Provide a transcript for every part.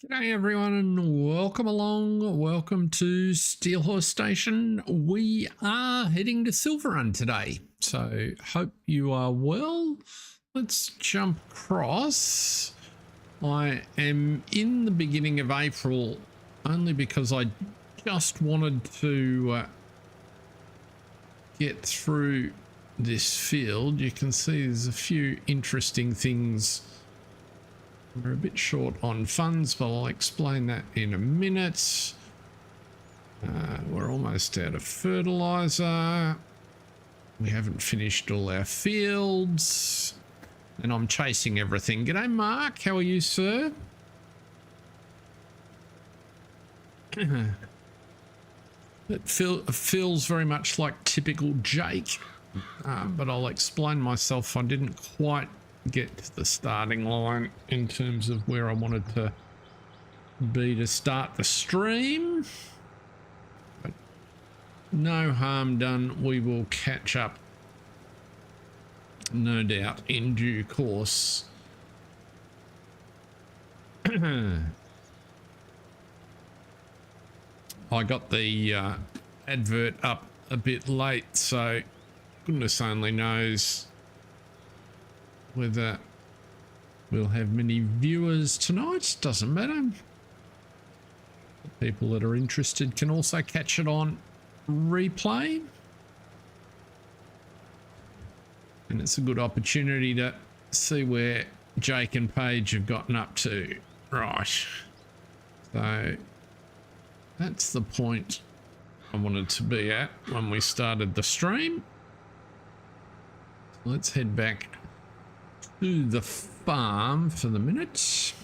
G'day everyone and welcome along. Welcome to Steelhorse Station. We are heading to Silverrun today, so hope you are well. Let's jump across. I am in the beginning of April only because I just wanted to get through this field. You can see there's a few interesting things. We're a bit short on funds, but I'll explain that in a minute. We're almost out of fertilizer. We haven't finished all our fields. And I'm chasing everything. G'day, Mark. How are you, sir? It feels very much like typical Jake, but I'll explain myself. I didn't quite get to the starting line in terms of where I wanted to be to start the stream, but no harm done. We will catch up, no doubt, in due course. I got the advert up a bit late, so goodness only knows whether we'll have many viewers tonight. Doesn't matter. The people that are interested can also catch it on replay, and it's a good opportunity to see where Jake and Paige have gotten up to. Right, so that's the point I wanted to be at when we started the stream. Let's head back to the farm for the minute,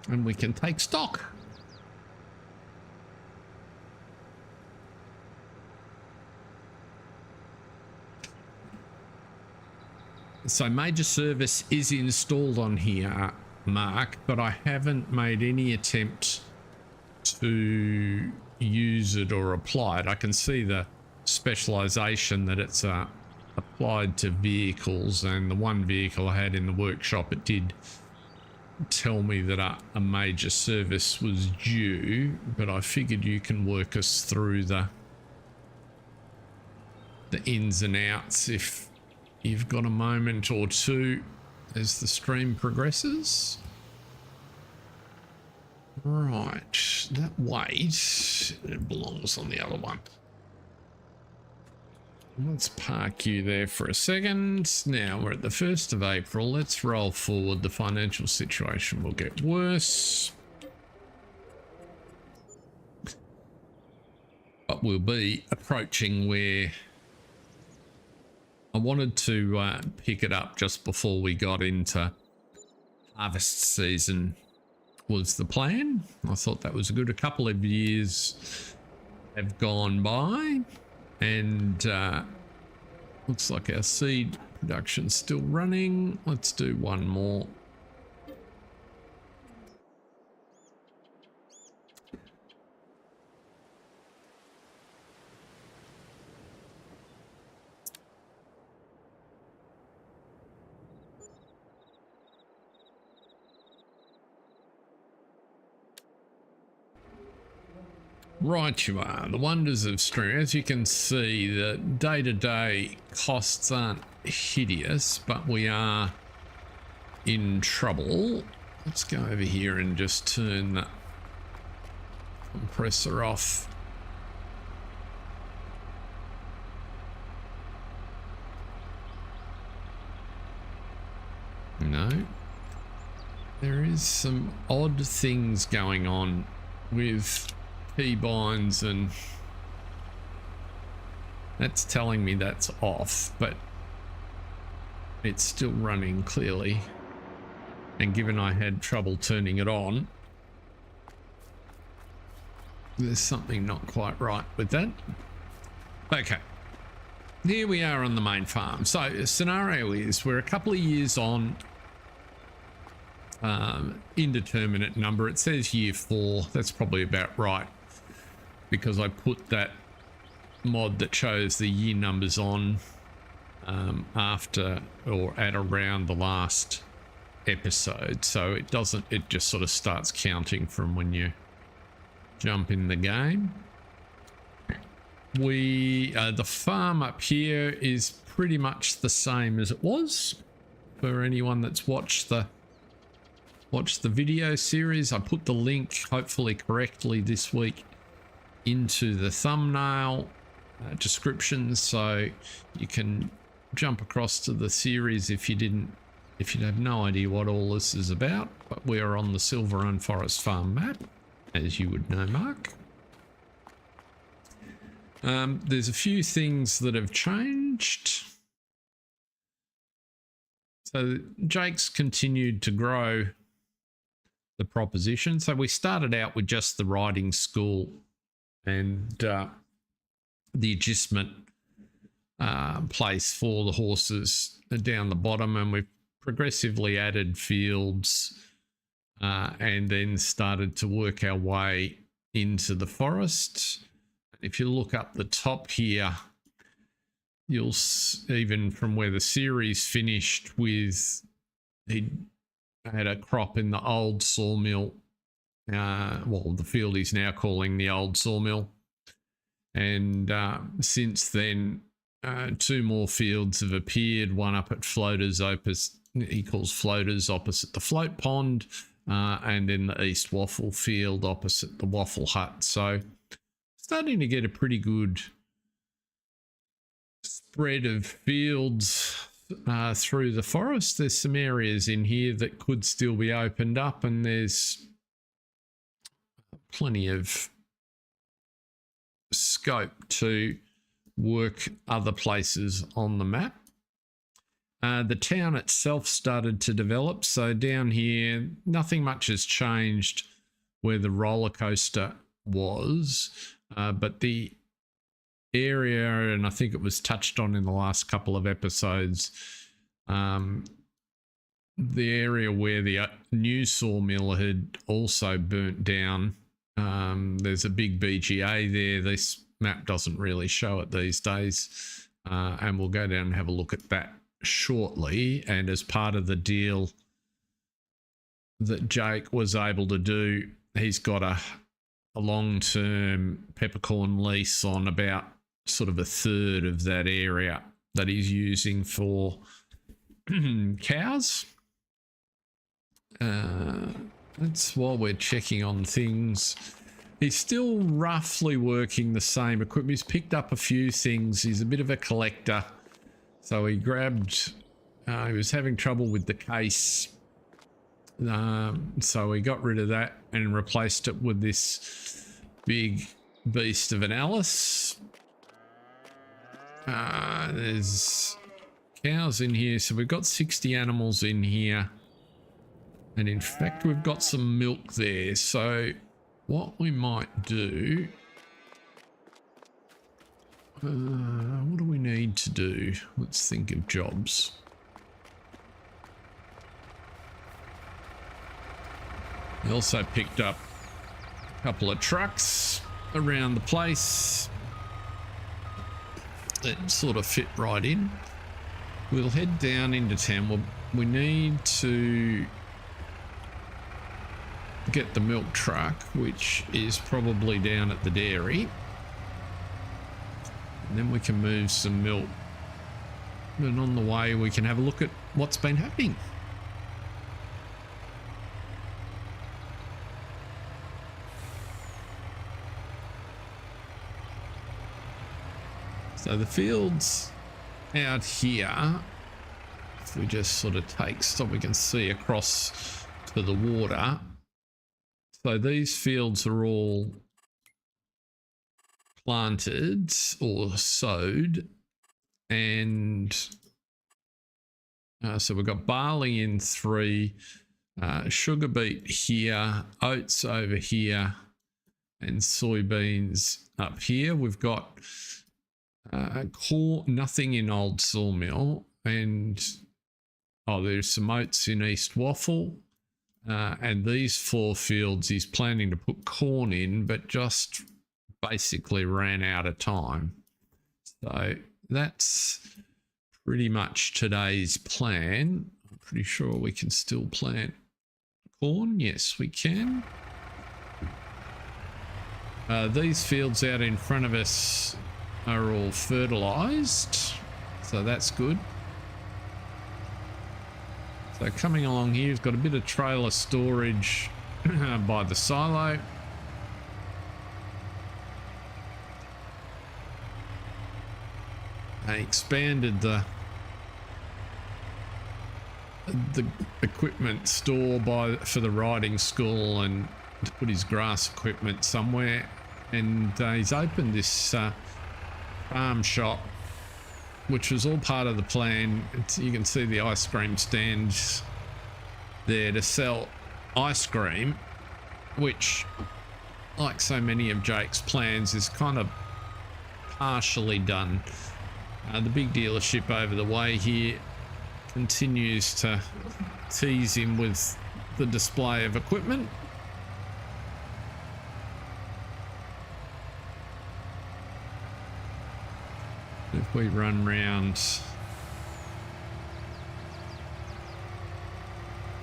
and we can take stock. So major service is installed on here, Mark, but I haven't made any attempt to use it or apply it. I can see the specialization that it's applied to vehicles, and the one vehicle I had in the workshop, it did tell me that a major service was due, but I figured you can work us through the ins and outs if you've got a moment or two as the stream progresses. Right, that weight, it belongs on the other one. Let's park you there for a second. Now we're at the 1st of April. Let's roll forward. The financial situation will get worse, but we'll be approaching where I wanted to pick it up just before we got into harvest season was the plan. I thought that was good. A couple of years have gone by, and looks like our seed production's still running. Let's do one more. Right, you are. The wonders of stream. As you can see, the day-to-day costs aren't hideous, but we are in trouble. Let's go over here and just turn the compressor off. No. There is some odd things going on with keybinds, and that's telling me that's off, but it's still running clearly, and given I had trouble turning it on, there's something not quite right with that. Okay, here we are on the main farm. So the scenario is we're a couple of years on, indeterminate number. It says year 4. That's probably about right, because I put that mod that shows the year numbers on after or at around the last episode, so it doesn't, it just sort of starts counting from when you jump in the game. The farm up here is pretty much the same as it was for anyone that's watched the video series. I put the link, hopefully correctly this week, into the thumbnail description, so you can jump across to the series if you have no idea what all this is about. But we are on the Silverrun Forest Farm map, as you would know, Mark. There's a few things that have changed. So Jake's continued to grow the proposition. So we started out with just the riding school and the adjustment place for the horses down the bottom, and we've progressively added fields and then started to work our way into the forest. If you look up the top here, you'll even from where the series finished with, he had a crop in the old sawmill, well, the field he's now calling the old sawmill, and since then 2 more fields have appeared, one up at Floaters opposite, he calls Floaters opposite the float pond, and then the East Waffle field opposite the Waffle Hut. So starting to get a pretty good spread of fields through the forest. There's some areas in here that could still be opened up, and there's plenty of scope to work other places on the map. The town itself started to develop. So down here, nothing much has changed where the roller coaster was, but the area, and I think it was touched on in the last couple of episodes, the area where the new sawmill had also burnt down. There's a big BGA there. This map doesn't really show it these days, and we'll go down and have a look at that shortly. And as part of the deal that Jake was able to do, he's got a long-term peppercorn lease on about sort of a third of that area that he's using for cows. That's while we're checking on things. He's still roughly working the same equipment. He's picked up a few things. He's a bit of a collector. So he grabbed, he was having trouble with the case. So he got rid of that and replaced it with this big beast of an Alice. There's cows in here. So we've got 60 animals in here. And in fact, we've got some milk there. So what we might do, what do we need to do? Let's think of jobs. We also picked up a couple of trucks around the place that sort of fit right in. We'll head down into town. We need to get the milk truck, which is probably down at the dairy, and then we can move some milk, and on the way we can have a look at what's been happening. So the fields out here, if we just sort of take so we can see across to the water. So these fields are all planted or sowed, and so we've got barley in 3, sugar beet here, oats over here, and soybeans up here. We've got corn, nothing in old sawmill, and there's some oats in East Waffle. And these 4 fields he's planning to put corn in, but just basically ran out of time. So that's pretty much today's plan. pretty sure we can still plant corn. Yes, we can. These fields out in front of us are all fertilized, so that's good. So coming along here, we've got a bit of trailer storage by the silo. They expanded the equipment store for the riding school and to put his grass equipment somewhere, and he's opened this farm shop, which was all part of the plan. You can see the ice cream stands there to sell ice cream, which, like so many of Jake's plans, is kind of partially done. The big dealership over the way here continues to tease him with the display of equipment. If we run round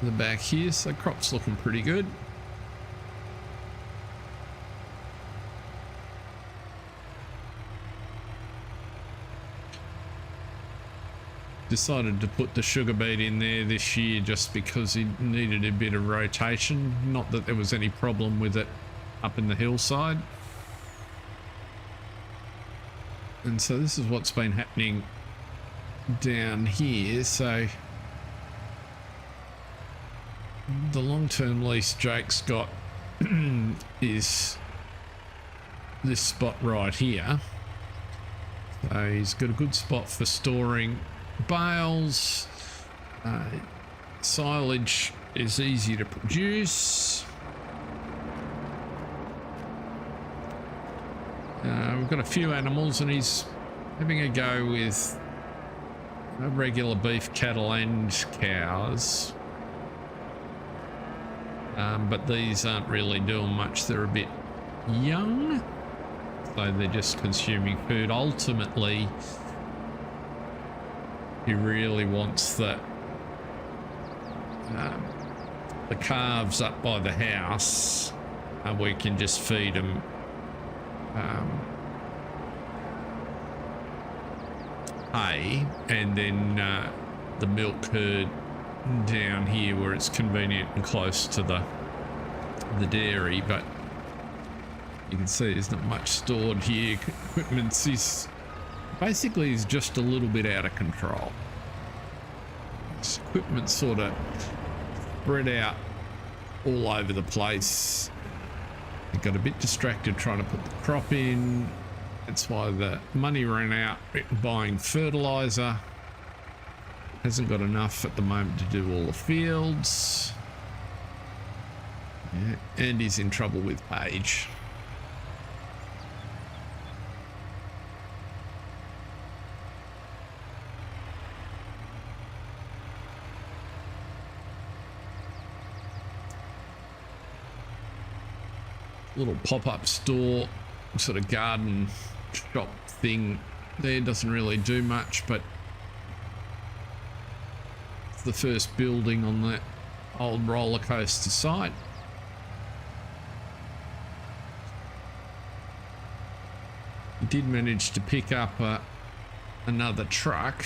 the back here, so crop's looking pretty good. Decided to put the sugar beet in there this year just because he needed a bit of rotation. Not that there was any problem with it up in the hillside. And so this is what's been happening down here. So the long-term lease Jake's got is this spot right here. So he's got a good spot for storing bales. Silage is easy to produce. We've got a few animals, and he's having a go with regular beef cattle and cows. But these aren't really doing much. They're a bit young, so they're just consuming food. Ultimately, he really wants the calves up by the house, and we can just feed them hay, and then the milk herd down here where it's convenient and close to the dairy. But you can see there's not much stored here. Equipment is basically just a little bit out of control. This equipment sort of spread out all over the place. They got a bit distracted trying to put the crop in. That's why the money ran out buying fertilizer. Hasn't got enough at the moment to do all the fields. Yeah, and he's in trouble with Paige. Little pop-up store, sort of garden shop thing there, doesn't really do much, but it's the first building on that old roller coaster site. He did manage to pick up another truck.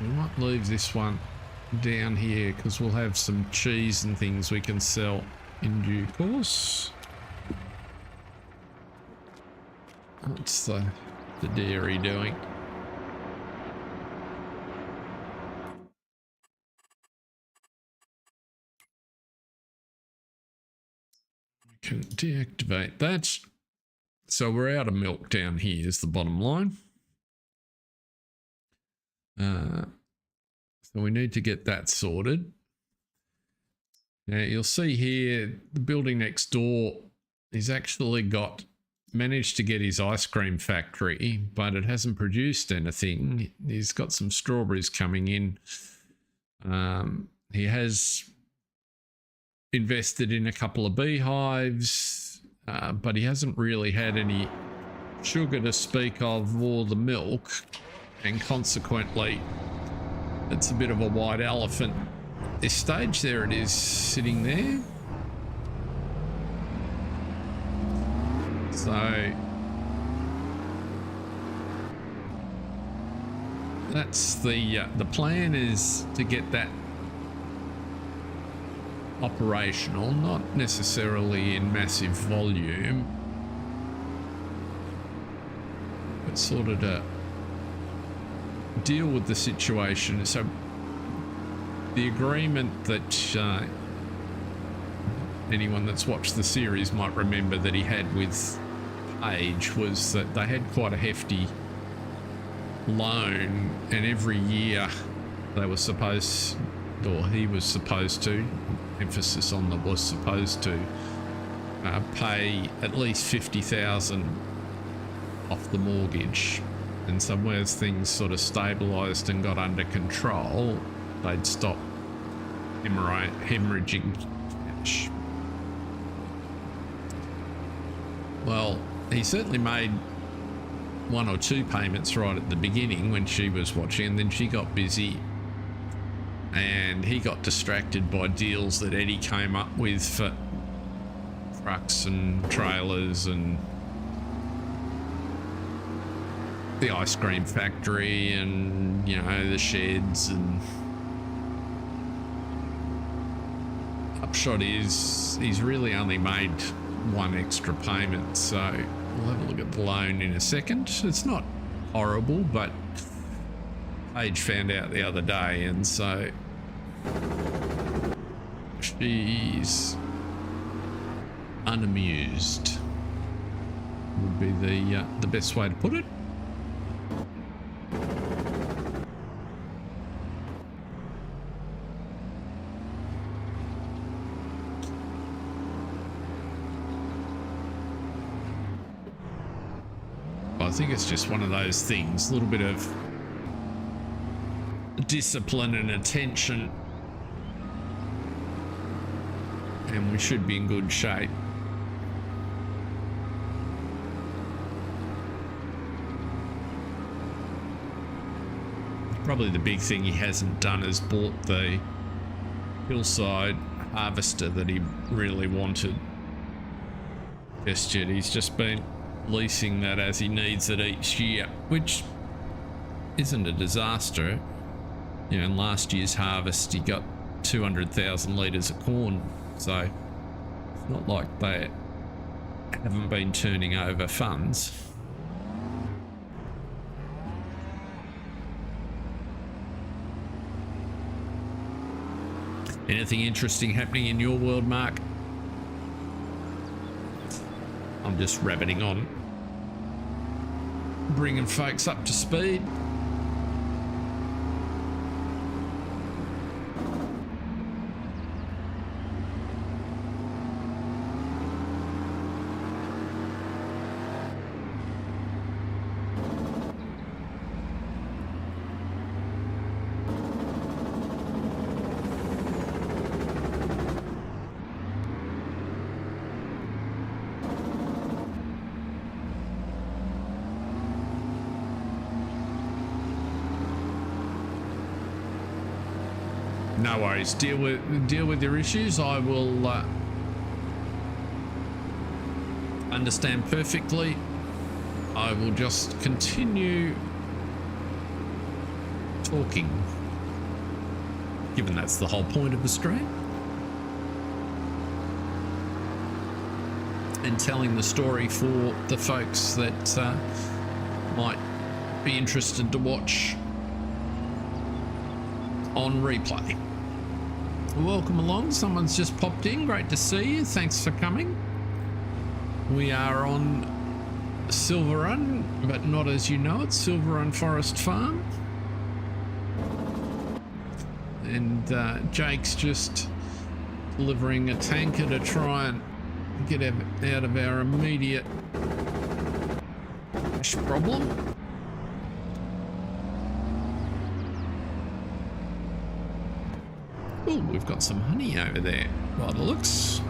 We might leave this one down here because we'll have some cheese and things we can sell in due course. What's the dairy doing? We can deactivate that. So we're out of milk down here is the bottom line. So we need to get that sorted. Now you'll see here the building next door, he's actually managed to get his ice cream factory, but it hasn't produced anything. He's got some strawberries coming in. He has invested in a couple of beehives, but he hasn't really had any sugar to speak of or the milk, and consequently It's a bit of a white elephant at this stage. There it is, sitting there. So that's the plan, is to get that operational, not necessarily in massive volume, but sort of to deal with the situation. So the agreement that anyone that's watched the series might remember that he had with Paige was that they had quite a hefty loan, and every year they were supposed, or he was supposed to, emphasis on the was supposed to, pay at least 50,000 off the mortgage. And somewhere as things sort of stabilized and got under control, they'd stop hemorrhaging cash. Well, he certainly made one or two payments right at the beginning when she was watching, and then she got busy and he got distracted by deals that Eddie came up with for trucks and trailers and the ice cream factory and, you know, the sheds. And upshot is he's really only made one extra payment, so we'll have a look at the loan in a second. It's not horrible, but Paige found out the other day, and so she's unamused would be the best way to put it. I think it's just one of those things, a little bit of discipline and attention, and we should be in good shape. Probably the big thing he hasn't done is bought the hillside harvester that he really wanted just yet. He's just been leasing that as he needs it each year, which isn't a disaster. You know, in last year's harvest he got 200,000 litres of corn, so it's not like they haven't been turning over funds. Anything interesting happening in your world, Mark? I'm just rabbiting on, bringing folks up to speed. No worries. Deal with your issues. I will understand perfectly. I will just continue talking, given that's the whole point of the stream, and telling the story for the folks that might be interested to watch on replay. Welcome along. Someone's just popped in. Great to see you. Thanks for coming. We are on Silverrun, but not as you know it, Silverrun Forest Farm. And Jake's just delivering a tanker to try and get out of our immediate cash problem. Oh, we've got some honey over there by the looks.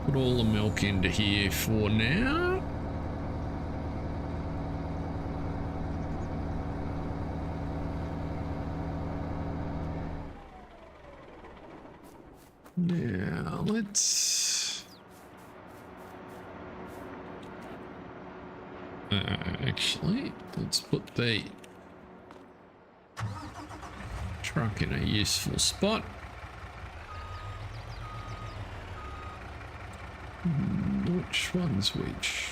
Put all the milk into here for now. Now let's actually let's put the truck in a useful spot. Which one's which?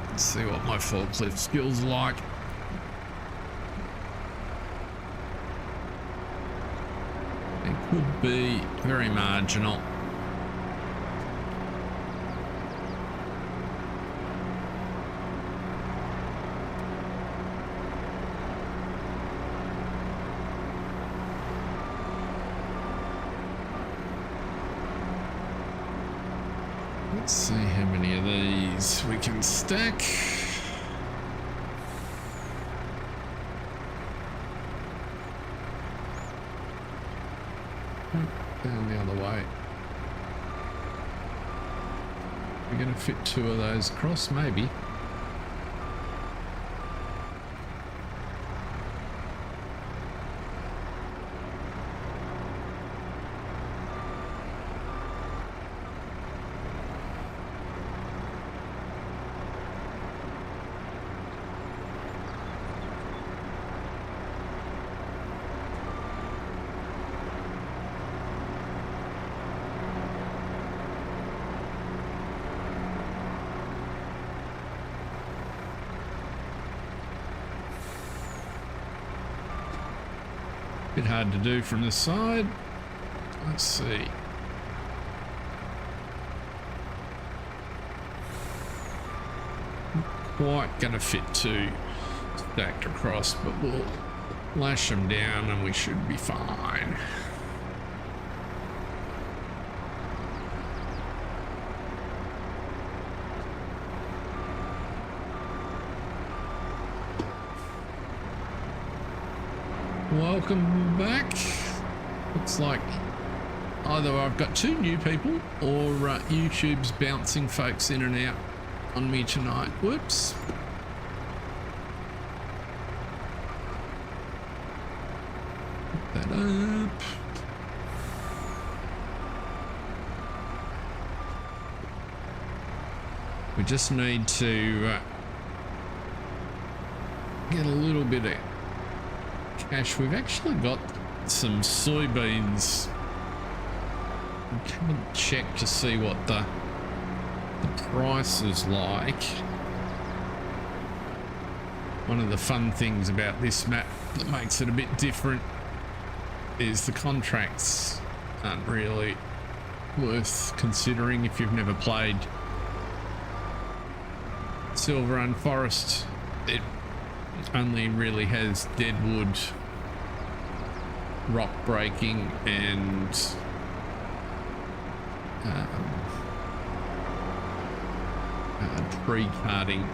Let's see what my forklift skills are like. It could be very marginal. Let's see how many of these we can stack. Down the other way. We're going to fit 2 of those across, maybe. Bit hard to do from the side. Let's see. Not quite going to fit 2 stacked across, but we'll lash them down and we should be fine. Welcome back. Looks like either I've got 2 new people or YouTube's bouncing folks in and out on me tonight. Whoops. Put that up. We just need to get a little bit of cash. We've actually got some soybeans. I haven't checked to see what the price is like. One of the fun things about this map that makes it a bit different is the contracts aren't really worth considering if you've never played Silverrun Forest. It only really has deadwood, rock breaking and tree carting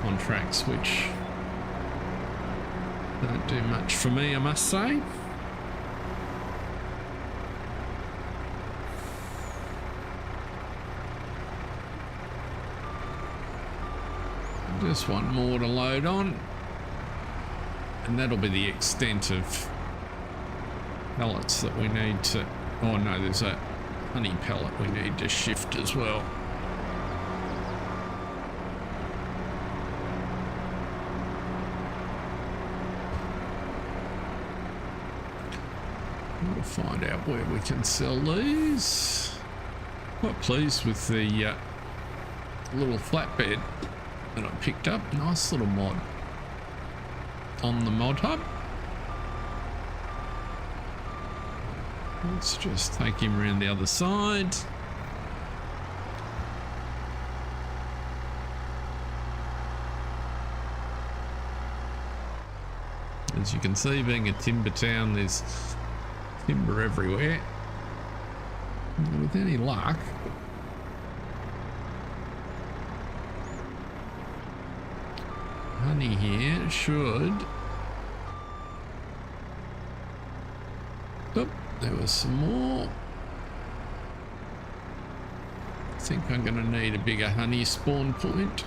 contracts, which don't do much for me, I must say. Just one more to load on, and that'll be the extent of pellets that we need to... Oh no, there's a honey pellet we need to shift as well. We'll find out where we can sell these. Quite pleased with the little flatbed that I picked up. Nice little mod on the ModHub. Let's just take him around the other side. As you can see, being a timber town, there's timber everywhere. And with any luck, honey here should... Oh, there was some more. I think I'm going to need a bigger honey spawn point.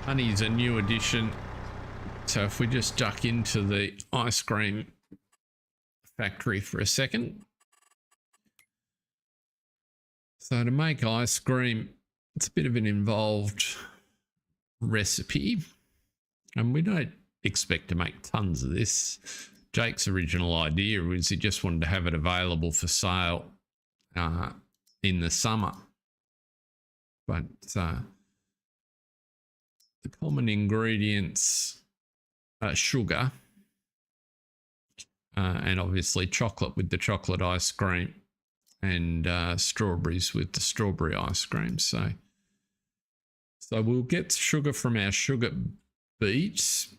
Honey's a new addition. So if we just duck into the ice cream factory for a second. So to make ice cream, it's a bit of an involved recipe, and we don't expect to make tons of this. Jake's original idea was he just wanted to have it available for sale in the summer. But the common ingredients are sugar and obviously chocolate with the chocolate ice cream, and strawberries with the strawberry ice cream. So we'll get sugar from our sugar beets.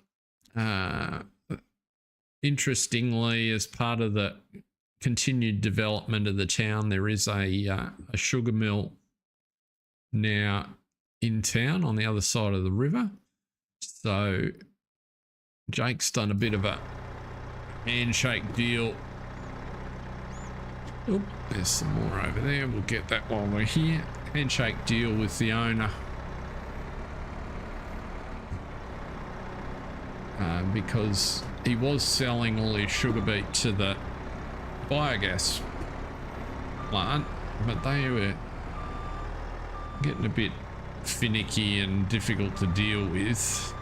Interestingly, as part of the continued development of the town, there is a sugar mill now in town on the other side of the river. So Jake's done a bit of a handshake deal. Oh, there's some more over there. We'll get that while we're here. Handshake deal with the owner. Because he was selling all his sugar beet to the biogas plant, but they were getting a bit finicky and difficult to deal with.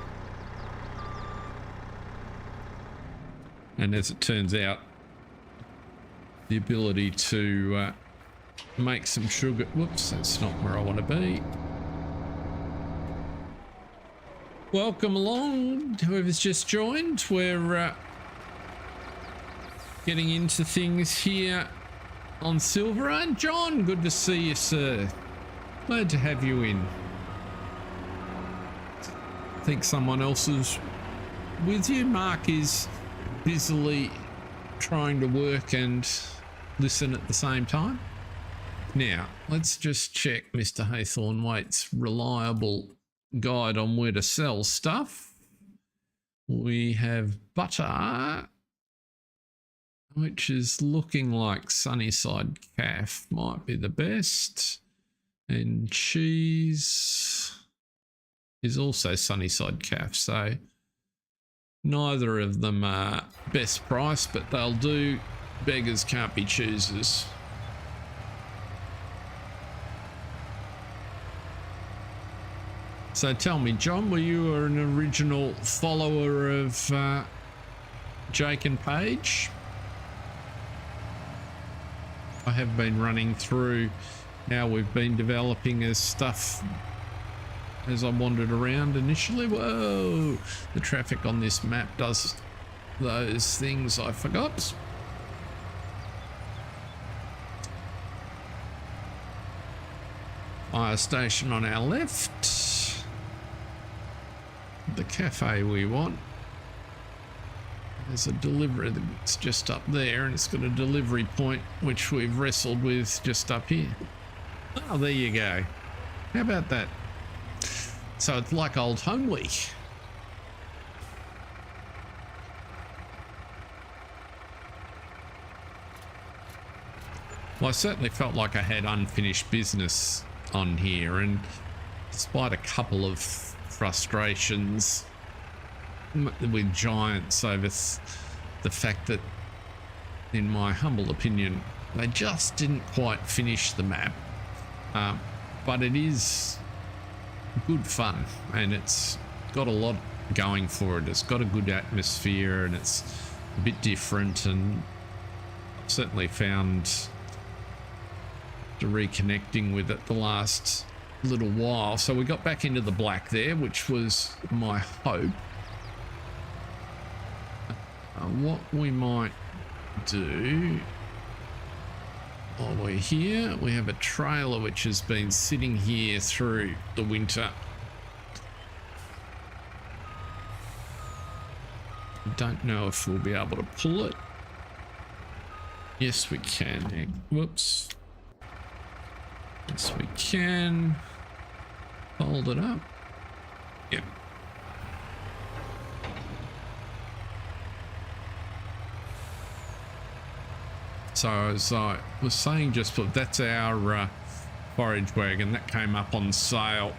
And as it turns out, the ability to make some sugar... Whoops, that's not where I want to be. Welcome along, whoever's just joined. We're getting into things here on Silverrun. John, good to see you, sir. Glad to have you in. I think someone else is with you. Mark is busily trying to work and listen at the same time. Now, let's just check Mr. Haythornwaite's reliable guide on where to sell stuff. We have butter, which is looking like Sunnyside Calf might be the best, and cheese is also Sunnyside Calf. So neither of them are best price, but they'll do. Beggars can't be choosers. So tell me, John, were you an original follower of Jake and Paige? I have been running through how we've been developing as stuff as I wandered around initially. Whoa, the traffic on this map does those things I forgot. Fire station on our left. The cafe we want. There's a delivery that's just up there, and it's got a delivery point which we've wrestled with just up here. Oh, there you go. How about that? So it's like old home week. Well, I certainly felt like I had unfinished business on here, and despite a couple of frustrations with Giants over the fact that, in my humble opinion, they just didn't quite finish the map, but it is good fun, and it's got a lot going for it. It's got a good atmosphere, and it's a bit different, and I've certainly found to reconnecting with it the last little while. So we got back into the black there, which was my hope. What we might do while we're here, we have a trailer which has been sitting here through the winter. Don't know if we'll be able to pull it. Yes, we can. Whoops. Yes, we can. Fold it up. Yep. So as I was saying just, that's our forage wagon that came up on sale.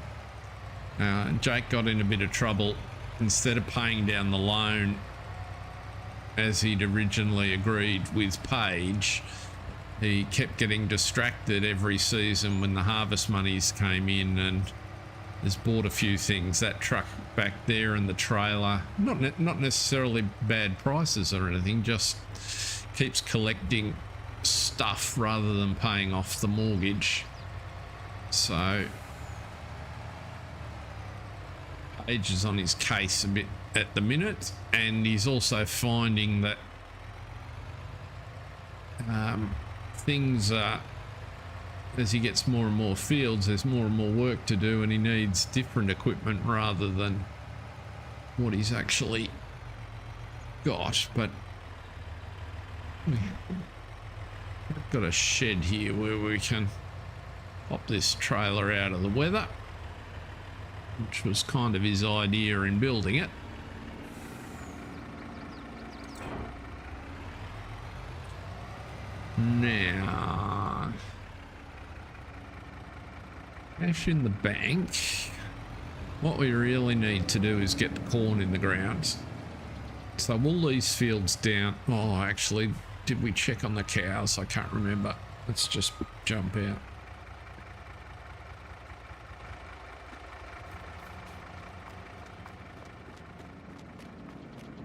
Jake got in a bit of trouble. Instead of paying down the loan as he'd originally agreed with Paige, he kept getting distracted every season when the harvest monies came in and has bought a few things. That truck back there and the trailer, not necessarily bad prices or anything, just keeps collecting stuff rather than paying off the mortgage. So Paige is on his case a bit at the minute, and he's also finding that things are, as he gets more and more fields, there's more and more work to do, and he needs different equipment rather than what he's actually got. But we've got a shed here where we can pop this trailer out of the weather, which was kind of his idea in building it. Now, cash in the bank. What we really need to do is get the corn in the ground. So all these fields down. Oh, actually, did we check on the cows? I can't remember. Let's just jump out.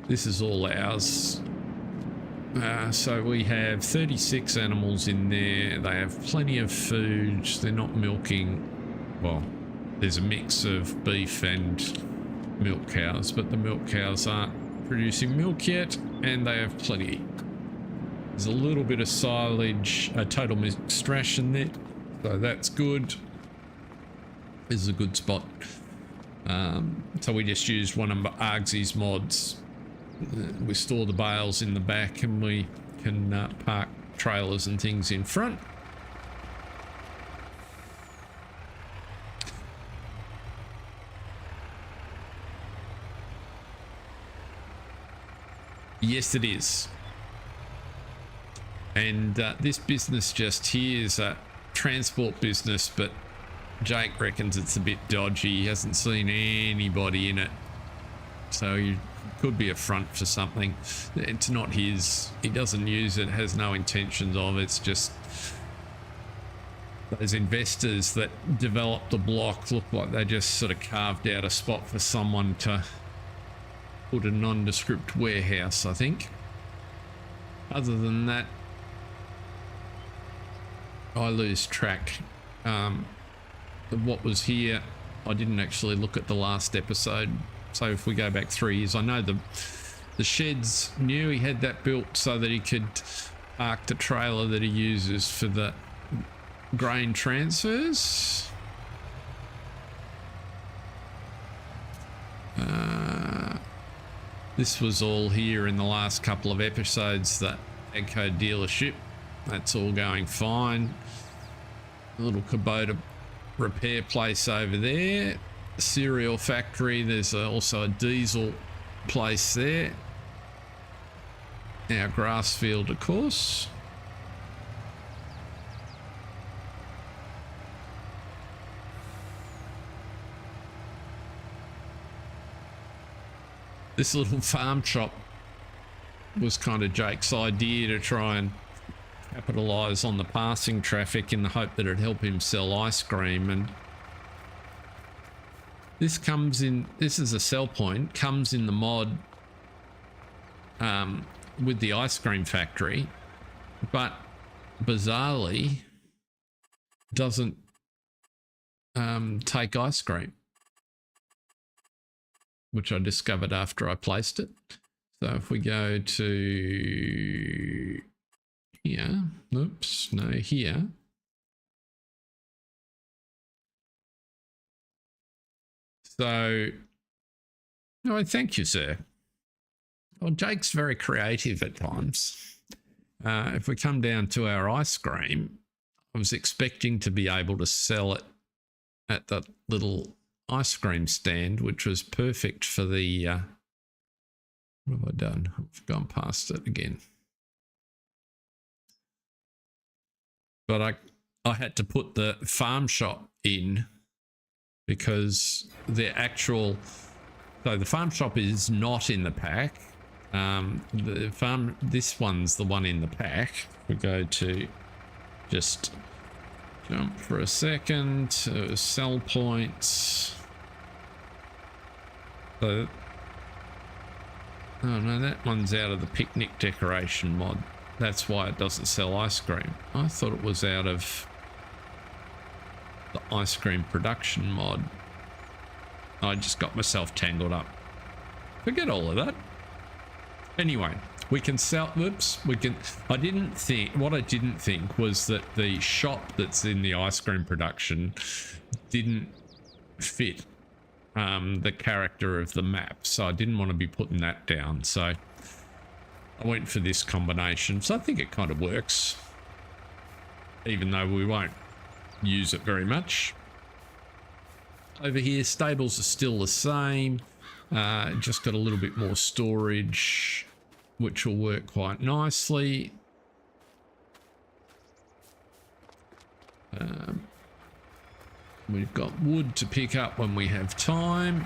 This is all ours. So we have 36 animals in there. They have plenty of food. They're not milking. Well, there's a mix of beef and milk cows, but the milk cows aren't producing milk yet, and they have plenty. There's a little bit of silage, a total mixed ration there, so that's good. This is a good spot. So we just used one of Argsy's mods. We store the bales in the back, and we can park trailers and things in front. Yes, it is. And this business just here is a transport business, but Jake reckons it's a bit dodgy. He hasn't seen anybody in it, so you could be a front for something. It's not his. He doesn't use it, has no intentions of it. It's just those investors that developed the block look like they just sort of carved out a spot for someone to put a nondescript warehouse, I think. Other than that, I lose track of what was here. I didn't actually look at the last episode. So if we go back 3 years, I know the shed's new. He had that built so that he could park the trailer that he uses for the grain transfers. This was all here in the last couple of episodes, the Agco dealership. That's all going fine. A little Kubota repair place over there. Cereal factory. There's also a diesel place there. Our grass field, of course. This little farm shop was kind of Jake's idea to try and capitalize on the passing traffic in the hope that it'd help him sell ice cream. And this comes in, this is a sell point, comes in the mod with the ice cream factory, but bizarrely doesn't take ice cream, which I discovered after I placed it. So if we go to here, oops, no, here. So, oh, thank you, sir. Well, Jake's very creative at times. If we come down to our ice cream, I was expecting to be able to sell it at that little ice cream stand, which was perfect for the, what have I done? I've gone past it again. But I had to put the farm shop in because the actual, so the farm shop is not in the pack. This one's the one in the pack. We go to just jump for a second to sell points. So, oh no, that one's out of the picnic decoration mod. That's why it doesn't sell ice cream. I thought it was out of the ice cream production mod. I just got myself tangled up. Forget all of that. Anyway, we can sell, whoops, we can, what I didn't think was that the shop that's in the ice cream production didn't fit the character of the map. So I didn't want to be putting that down. So I went for this combination. So I think it kind of works, even though we won't use it very much. Over here, stables are still the same. Just got a little bit more storage, which will work quite nicely. We've got wood to pick up when we have time.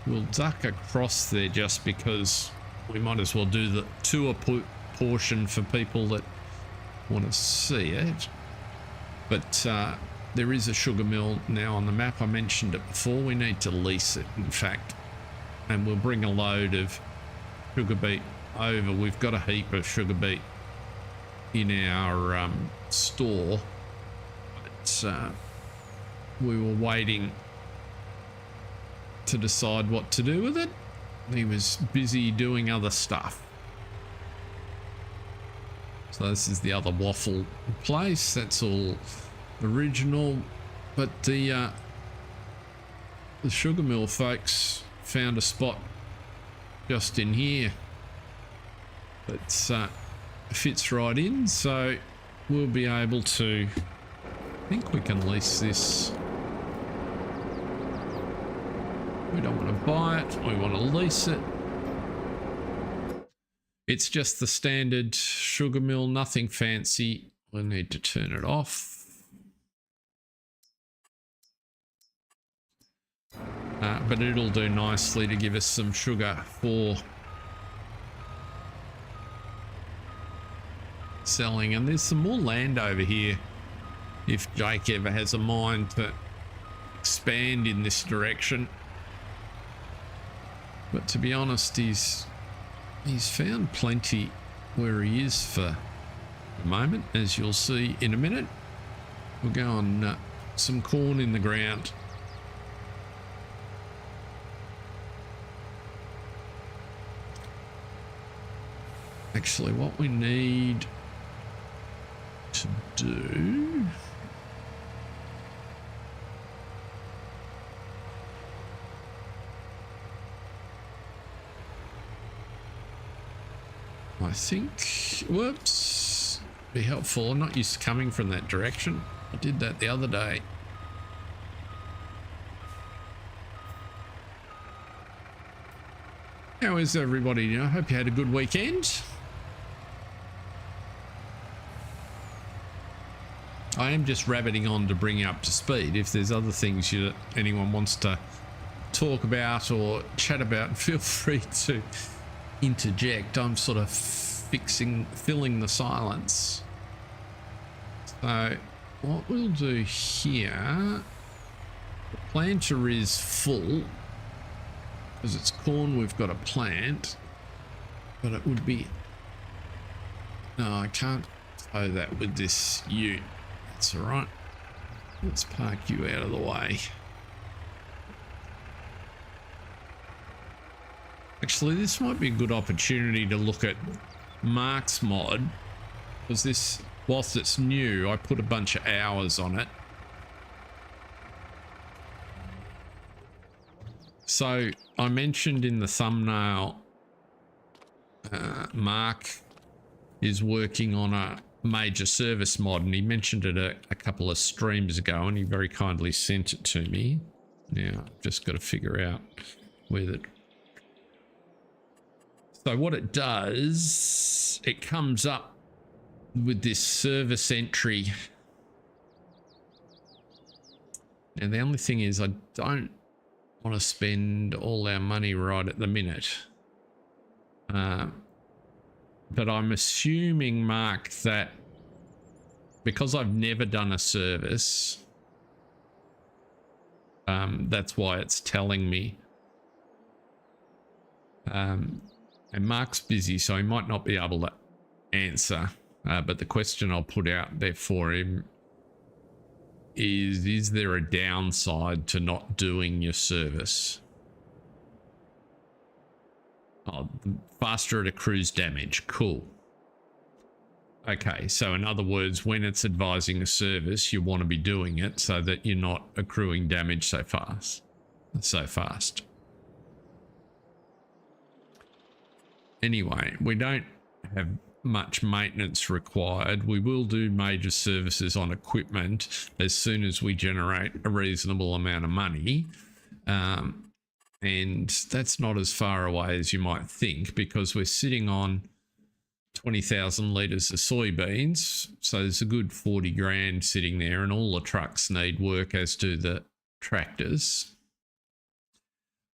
We'll duck across there just because we might as well do the tour portion for people that want to see it. But there is a sugar mill now on the map. I mentioned it before. We need to lease it, in fact, and we'll bring a load of sugar beet over. We've got a heap of sugar beet in our store, but we were waiting to decide what to do with it. He was busy doing other stuff. So this is the other waffle place. That's all original, but the sugar mill folks found a spot just in here that fits right in, so we'll be able to, I think we can lease this. We don't want to buy it, we want to lease it. It's just the standard sugar mill, nothing fancy. I need to turn it off. But it'll do nicely to give us some sugar for selling. And there's some more land over here if Jake ever has a mind to expand in this direction. But to be honest, he's found plenty where he is for the moment, as you'll see in a minute. We'll go on some corn in the ground. Actually, what we need to do, I think, whoops, be helpful. I'm not used to coming from that direction. I did that the other day. How is everybody? I hope you had a good weekend. I am just rabbiting on to bring you up to speed. If there's other things anyone wants to talk about or chat about, feel free to interject. I'm sort of filling the silence. So what we'll do here, the planter is full because it's corn we've got to plant, but it would be, no, I can't tow that with this ute. That's all right. Let's park you out of the way. Actually, this might be a good opportunity to look at Mark's mod, because this, whilst it's new, I put a bunch of hours on it. So I mentioned in the thumbnail Mark is working on a major service mod, and he mentioned it a couple of streams ago, and he very kindly sent it to me. Now I've just got to figure out where the... So what it does, it comes up with this service entry. And the only thing is, I don't want to spend all our money right at the minute. But I'm assuming, Mark, that because I've never done a service, that's why it's telling me. And Mark's busy, so he might not be able to answer. But the question I'll put out there for him is there a downside to not doing your service? Oh, faster it accrues damage. Cool. Okay, so in other words, when it's advising a service, you want to be doing it so that you're not accruing damage so fast. Anyway, we don't have much maintenance required. We will do major services on equipment as soon as we generate a reasonable amount of money. And that's not as far away as you might think, because we're sitting on 20,000 litres of soybeans. So there's a good 40 grand sitting there, and all the trucks need work, as do the tractors.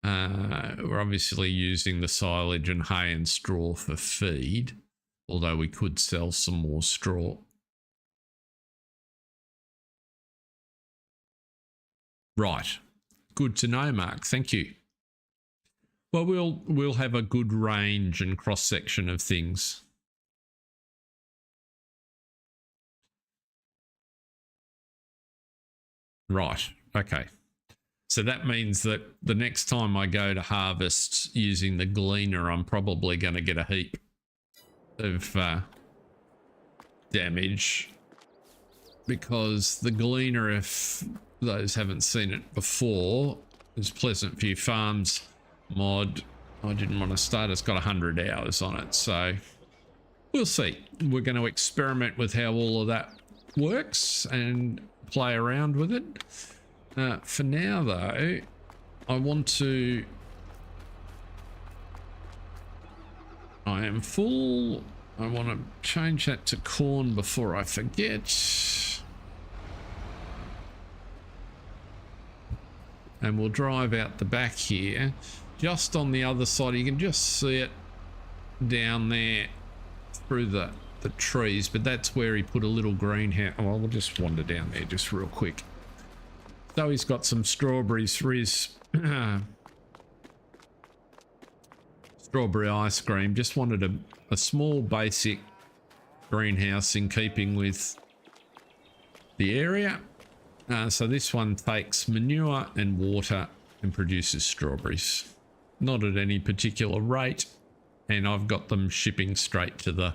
We're obviously using the silage and hay and straw for feed, although we could sell some more straw. Right. Good to know, Mark. Thank you. Well, we'll have a good range and cross-section of things. Right. Okay. So that means that the next time I go to harvest using the gleaner, I'm probably going to get a heap of damage, because the gleaner, if those haven't seen it before, is Pleasant View Farms mod. I didn't want to start. It's got 100 hours on it, so we'll see. We're going to experiment with how all of that works and play around with it. For now, though, I want to... I am full. I want to change that to corn before I forget. And we'll drive out the back here. Just on the other side, you can just see it down there through the trees, but that's where he put a little greenhouse. Well, we'll just wander down there just real quick. So he's got some strawberries for his strawberry ice cream. Just wanted a small basic greenhouse in keeping with the area. So this one takes manure and water and produces strawberries. Not at any particular rate, and I've got them shipping straight to the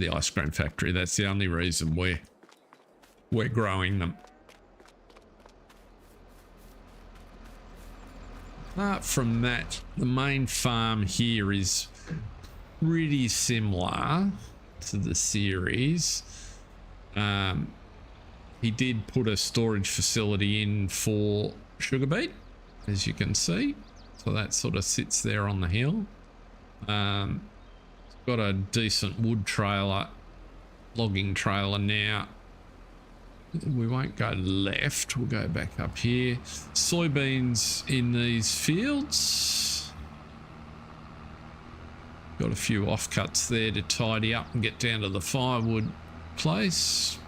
ice cream factory. That's the only reason we're growing them. Apart from that, the main farm here is pretty similar to the series. He did put a storage facility in for sugar beet, as you can see. So that sort of sits there on the hill. It's got a decent wood trailer, logging trailer now. We won't go left, we'll go back up here. Soybeans in these fields. Got a few offcuts there to tidy up and get down to the firewood place.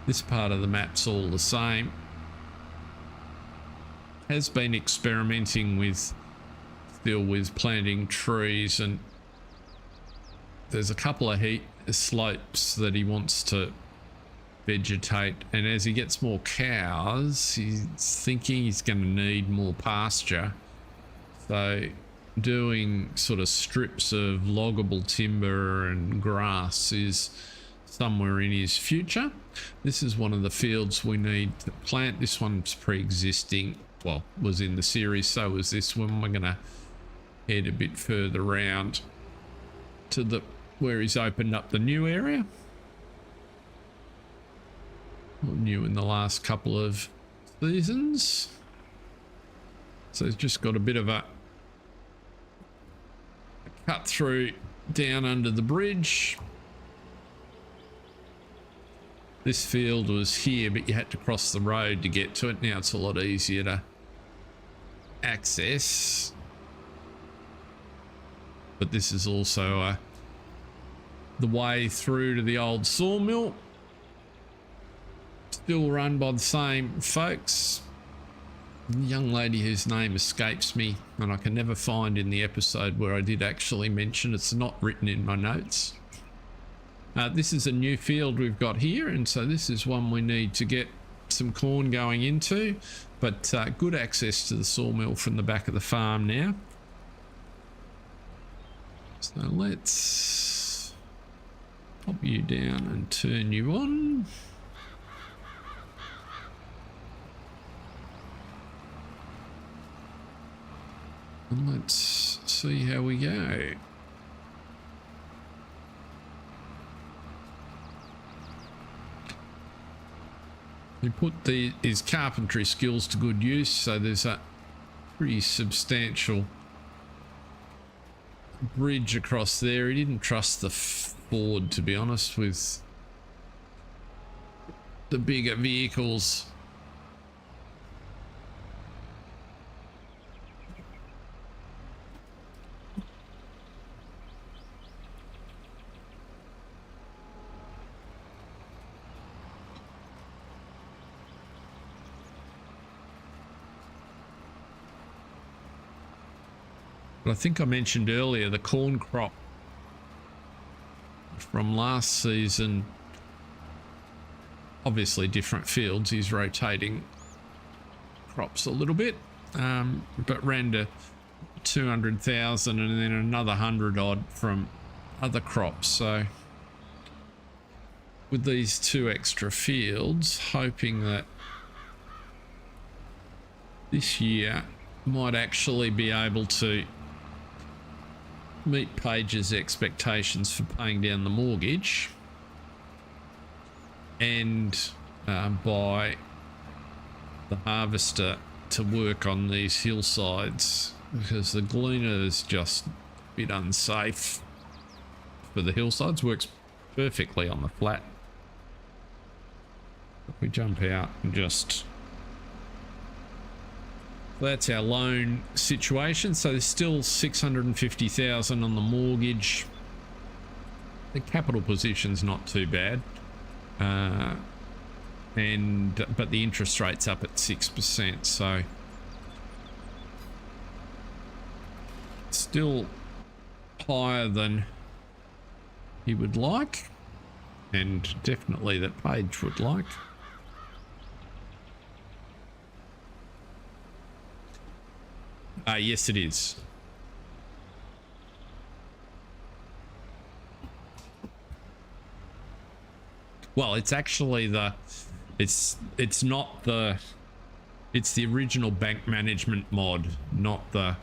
This part of the map's all the same. Has been experimenting with planting trees, and there's a couple of heat slopes that he wants to vegetate, and as he gets more cows, he's thinking he's going to need more pasture. So doing sort of strips of loggable timber and grass is somewhere in his future. This is one of the fields we need to plant. This one's pre-existing. Well, was in the series, so was this one. We're going to head a bit further around to the where he's opened up the new area. Well, new in the last couple of seasons. So it's just got a bit of a cut through down under the bridge. This field was here, but you had to cross the road to get to it. Now it's a lot easier to access. But this is also the way through to the old sawmill. Still run by the same folks. The young lady whose name escapes me, and I can never find in the episode where I did actually mention. It's not written in my notes. This is a new field we've got here, and so this is one we need to get some corn going into, but good access to the sawmill from the back of the farm now. So let's pop you down and turn you on. And let's see how we go. He put his carpentry skills to good use, so there's a pretty substantial bridge across there. He didn't trust the ford, to be honest, with the bigger vehicles. But I think I mentioned earlier the corn crop from last season. Obviously different fields. He's rotating crops a little bit, but ran to 200,000 and then another 100 odd from other crops. So with these two extra fields, hoping that this year might actually be able to meet Paige's expectations for paying down the mortgage and buy the harvester to work on these hillsides, because the gleaner is just a bit unsafe for the hillsides. Works perfectly on the flat. If we jump out and just... That's our loan situation. So there's still 650,000 on the mortgage. The capital position's not too bad, but the interest rate's up at 6%. So still higher than he would like, and definitely that Paige would like. Yes, it is. Well, it's actually it's the original bank management mod, not the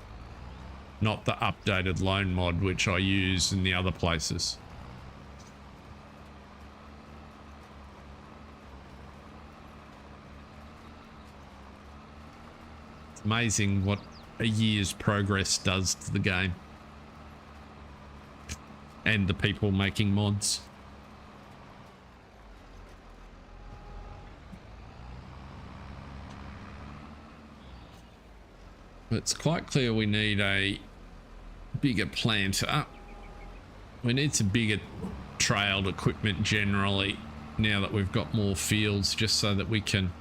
updated loan mod, which I use in the other places. It's amazing what a year's progress does to the game and the people making mods. It's quite clear we need a bigger planter. We need some bigger trailed equipment generally now that we've got more fields, just so that we can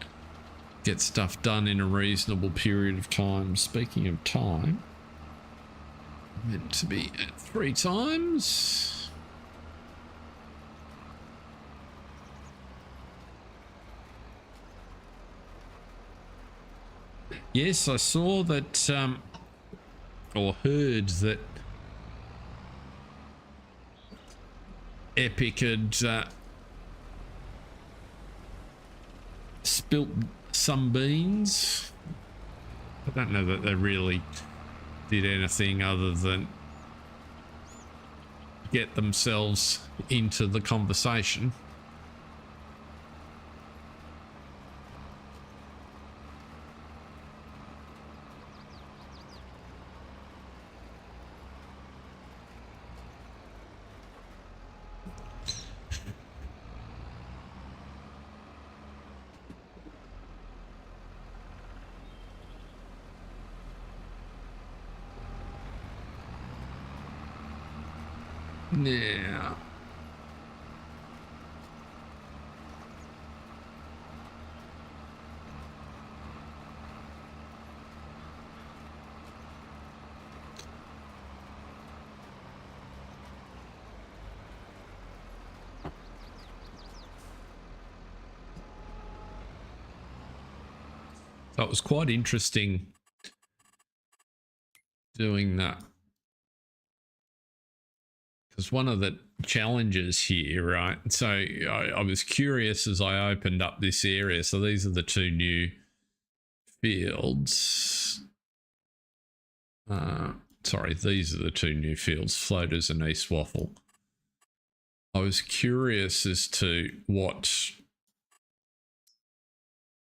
get stuff done in a reasonable period of time. Speaking of time, meant to be at 3 times. Yes, I saw that, or heard that Epic had built some beans. I don't know that they really did anything other than get themselves into the conversation. Yeah. So it was quite interesting doing that. Because one of the challenges here, right? So I was curious as I opened up this area. So these are the two new fields. Sorry, these are the two new fields, Floaters and East Waffle. I was curious as to what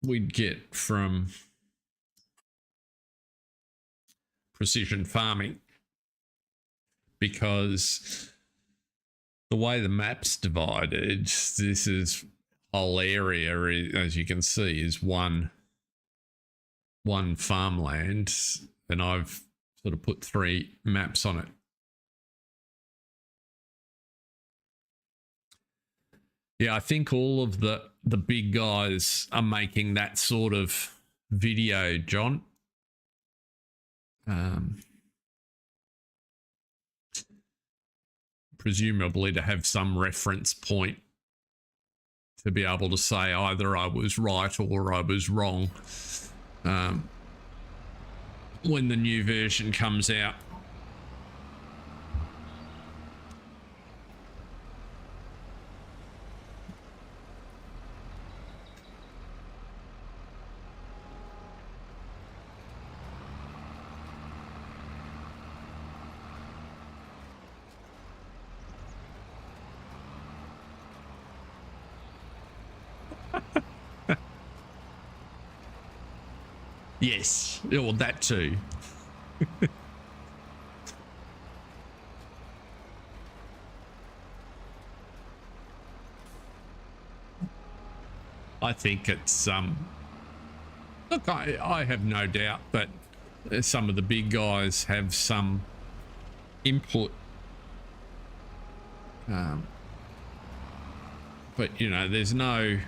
we'd get from precision farming, because the way the map's divided, this is whole area, as you can see, is one farmland, and I've sort of put 3 maps on it. Yeah, I think all of the big guys are making that sort of video, John. Presumably to have some reference point to be able to say either I was right or I was wrong when the new version comes out. Yes, well, that too. I think it's look, I have no doubt that some of the big guys have some input, but you know, there's no.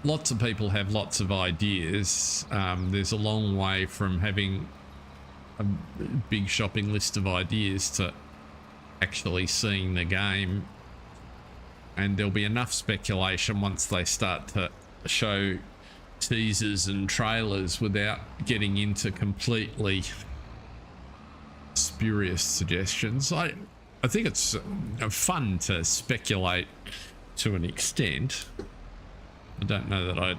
Lots of people have lots of ideas. There's a long way from having a big shopping list of ideas to actually seeing the game. And there'll be enough speculation once they start to show teasers and trailers without getting into completely spurious suggestions. I think it's fun to speculate to an extent. I don't know that I'd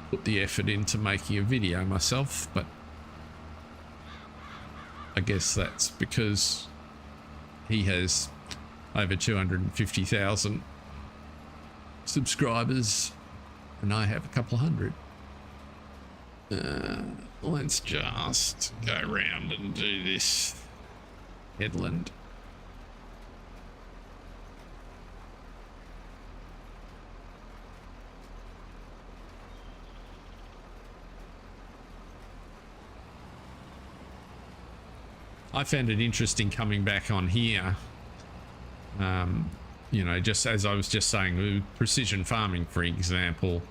put the effort into making a video myself, but I guess that's because he has over 250,000 subscribers and I have a couple hundred. Let's just go around and do this headland. I found it interesting coming back on here. You know, just as I was just saying, with precision farming, for example,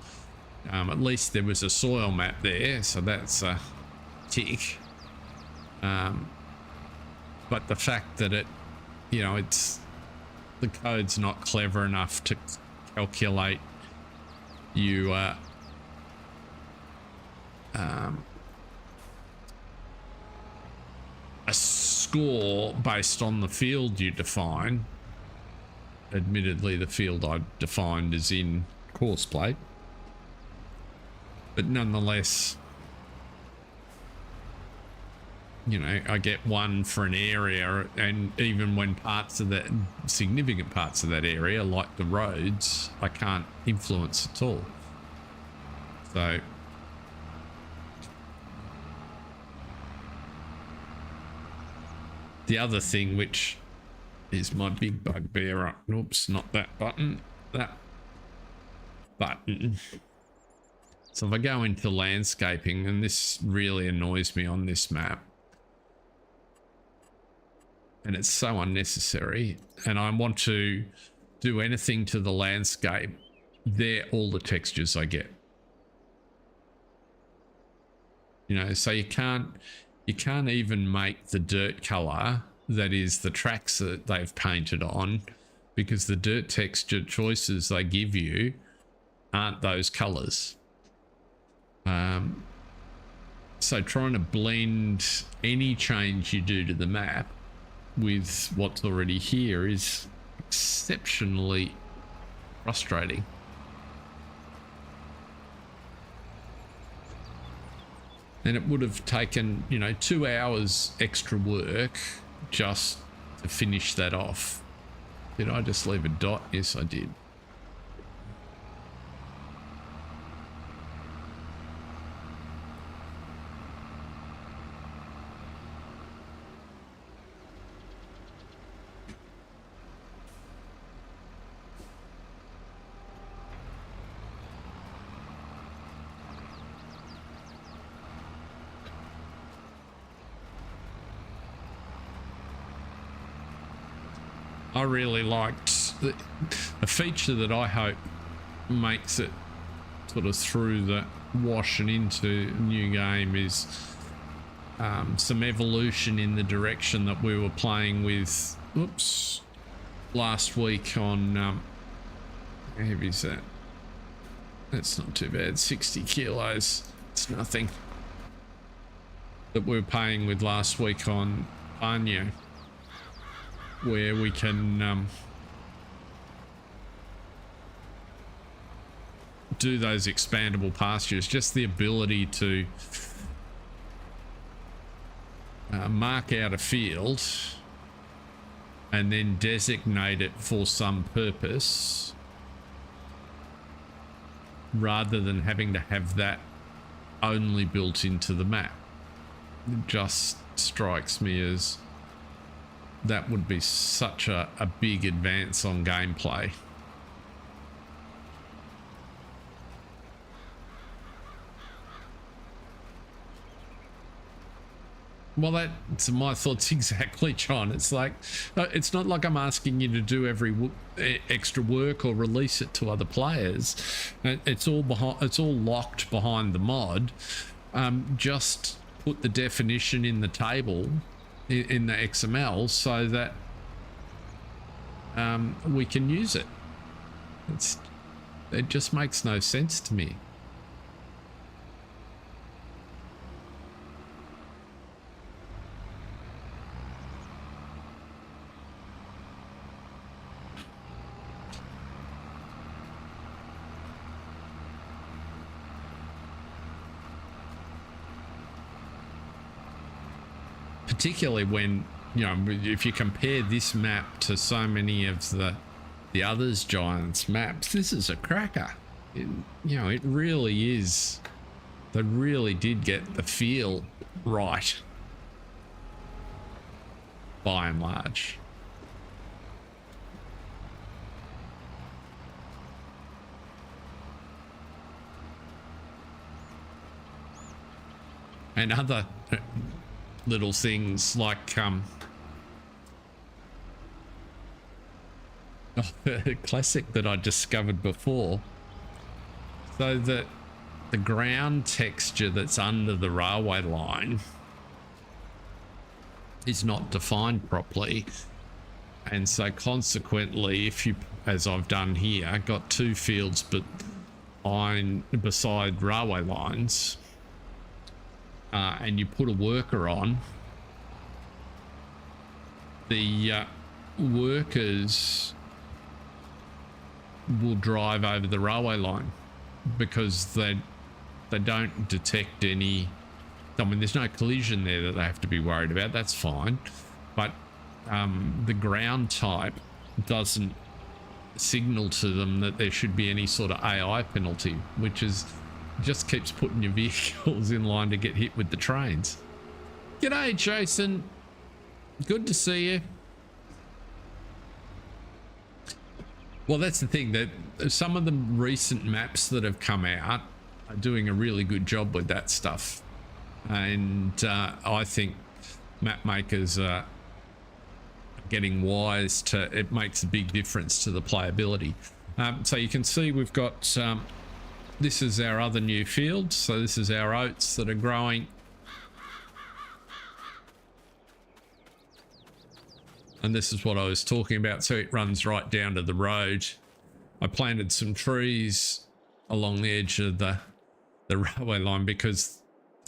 at least there was a soil map there, so that's a tick. But the fact that it, you know, the code's not clever enough to calculate you a score based on the field you define. admittedly the field I defined is in course plate, but nonetheless, you know, I get one for an area, and even when parts of that, significant parts of that area, like the roads, I can't influence at all. So the other thing, which is my big bugbear, oops, not that button, that button. So if I go into landscaping, and this really annoys me on this map, and it's so unnecessary, and I want to do anything to the landscape, they're all the textures I get. You know, so you can't even make the dirt color that is the tracks that they've painted on, because the dirt texture choices they give you aren't those colors. So trying to blend any change you do to the map with what's already here is exceptionally frustrating. And it would have taken, you know, 2 hours extra work just to finish that off. Did I just leave a dot? Yes, I did. I really liked a feature that I hope makes it sort of through the wash and into a new game is some evolution in the direction that we were playing with, oops, last week on, how heavy is that? That's not too bad, 60 kilos, it's nothing. That we were playing with last week on Anya, where we can do those expandable pastures, just the ability to mark out a field and then designate it for some purpose, rather than having to have that only built into the map. It just strikes me as that would be such a big advance on gameplay. Well, that's my thoughts exactly, John. It's like, it's not like I'm asking you to do every extra work or release it to other players. It's all locked behind the mod. Just put the definition in the table in the XML so that we can use it. It just makes no sense to me. Particularly when, you know, if you compare this map to so many of the others Giants maps, this is a cracker. You know, it really is. They really did get the feel right, by and large. And other little things like a classic that I discovered before, so that the ground texture that's under the railway line is not defined properly, and so consequently, if you, as I've done here, got two fields but beside railway lines, and you put a worker on, the workers will drive over the railway line because they don't detect any. I mean, there's no collision there that they have to be worried about. That's fine, but the ground type doesn't signal to them that there should be any sort of AI penalty, which is just keeps putting your vehicles in line to get hit with the trains. G'day, Jason. Good to see you. Well, that's the thing, that some of the recent maps that have come out are doing a really good job with that stuff. And I think map makers are getting wise to it. Makes a big difference to the playability. So you can see we've got this is our other new field. So this is our oats that are growing, and this is what I was talking about. So it runs right down to the road. I planted some trees along the edge of the railway line because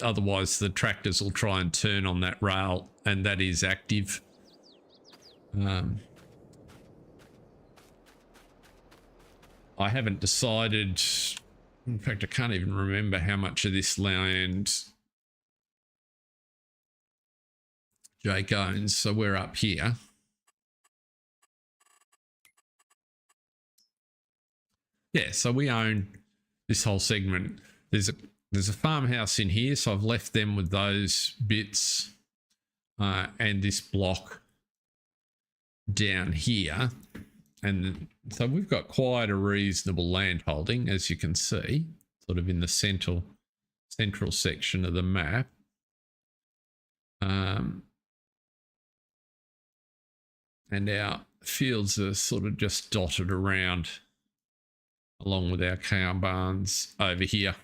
otherwise the tractors will try and turn on that rail, and that is active. I haven't decided, in fact I can't even remember how much of this land Jake owns, so we're up here. Yeah, so we own this whole segment. There's a farmhouse in here, so I've left them with those bits and this block down here. And so we've got quite a reasonable land holding, as you can see, sort of in the central section of the map. And our fields are sort of just dotted around along with our cow barns over here.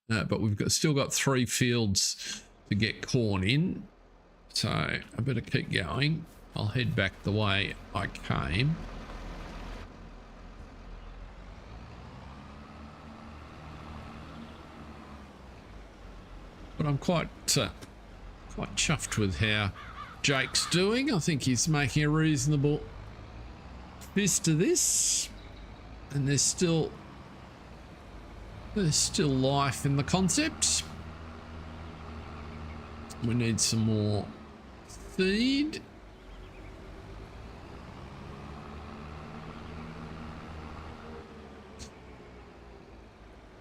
But we've still got 3 fields to get corn in, so I better keep going. I'll head back the way I came. But I'm quite chuffed with how Jake's doing. I think he's making a reasonable fist of this, and there's still life in the concept. We need some more feed.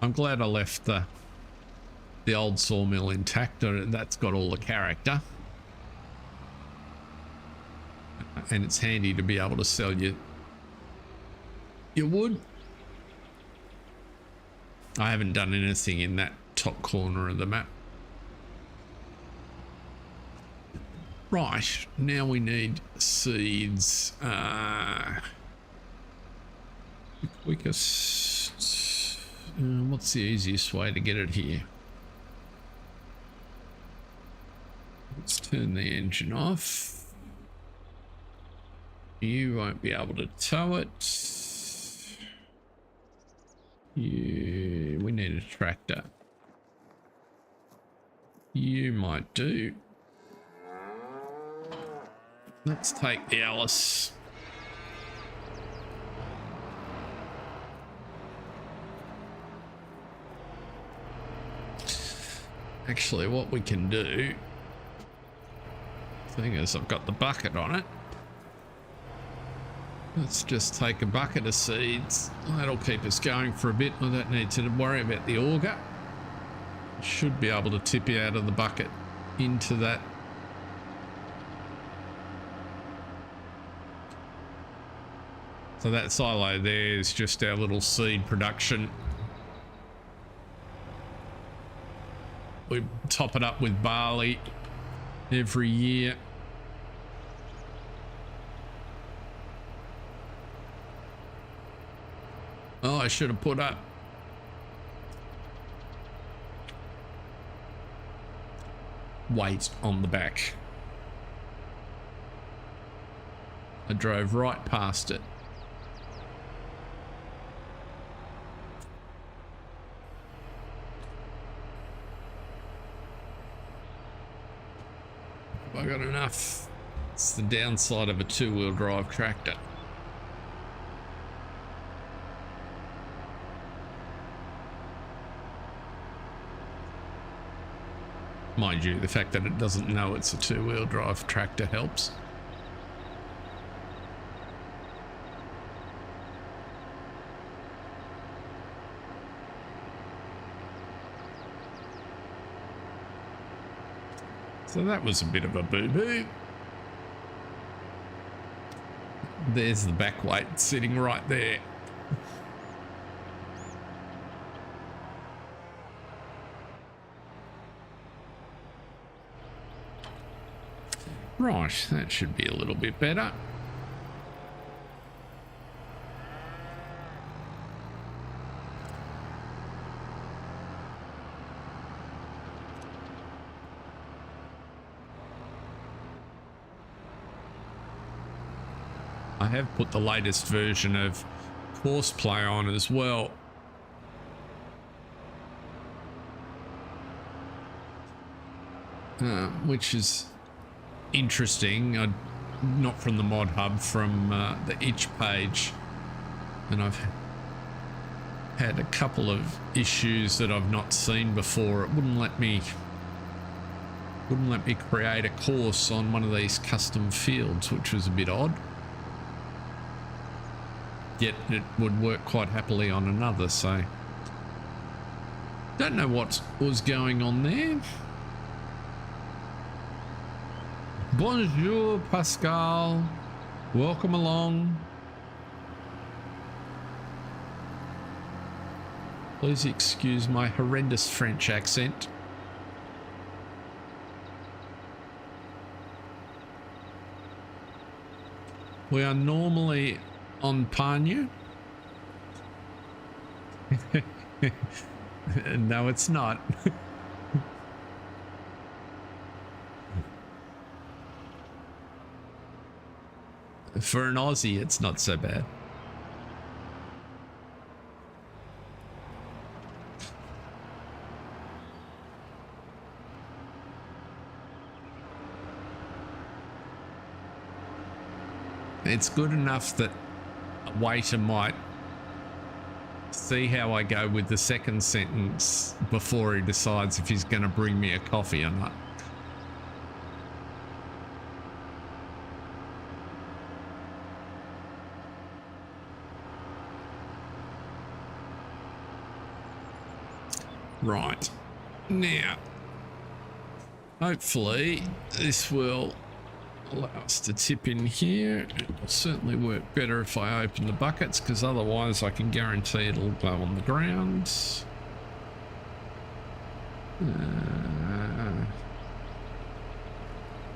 I'm glad I left the old sawmill intact. That's got all the character. And it's handy to be able to sell your wood. I haven't done anything in that top corner of the map. Right, now we need seeds. Quickest. What's the easiest way to get it here? Let's turn the engine off. You won't be able to tow it. We need a tractor. You might do. Let's take the Alice. Actually, what we can do, thing is, I've got the bucket on it. Let's just take a bucket of seeds. That'll keep us going for a bit. I don't need to worry about the auger. Should be able to tip you out of the bucket into that. So that silo there is just our little seed production. We top it up with barley every year. Oh, I should have put up weight on the back. I drove right past it. Have I got enough It's the downside of a two-wheel drive tractor. Mind you, the fact that it doesn't know it's a two-wheel drive tractor helps. So that was a bit of a boo-boo. There's the back weight sitting right there. Right, that should be a little bit better. I have put the latest version of Courseplay on as well. Which is interesting. Not from the ModHub, from the itch page. And I've had a couple of issues that I've not seen before. It wouldn't let me create a course on one of these custom fields, which was a bit odd. Yet it would work quite happily on another, so don't know what was going on there. Bonjour, Pascal. Welcome along. Please excuse my horrendous French accent. We are normally on Panya. No, it's not. For an Aussie, it's not so bad. It's good enough that a waiter might see how I go with the second sentence before he decides if he's going to bring me a coffee or not. Right, now, hopefully this will allow us to tip in here. It will certainly work better if I open the buckets, because otherwise I can guarantee it'll go on the ground.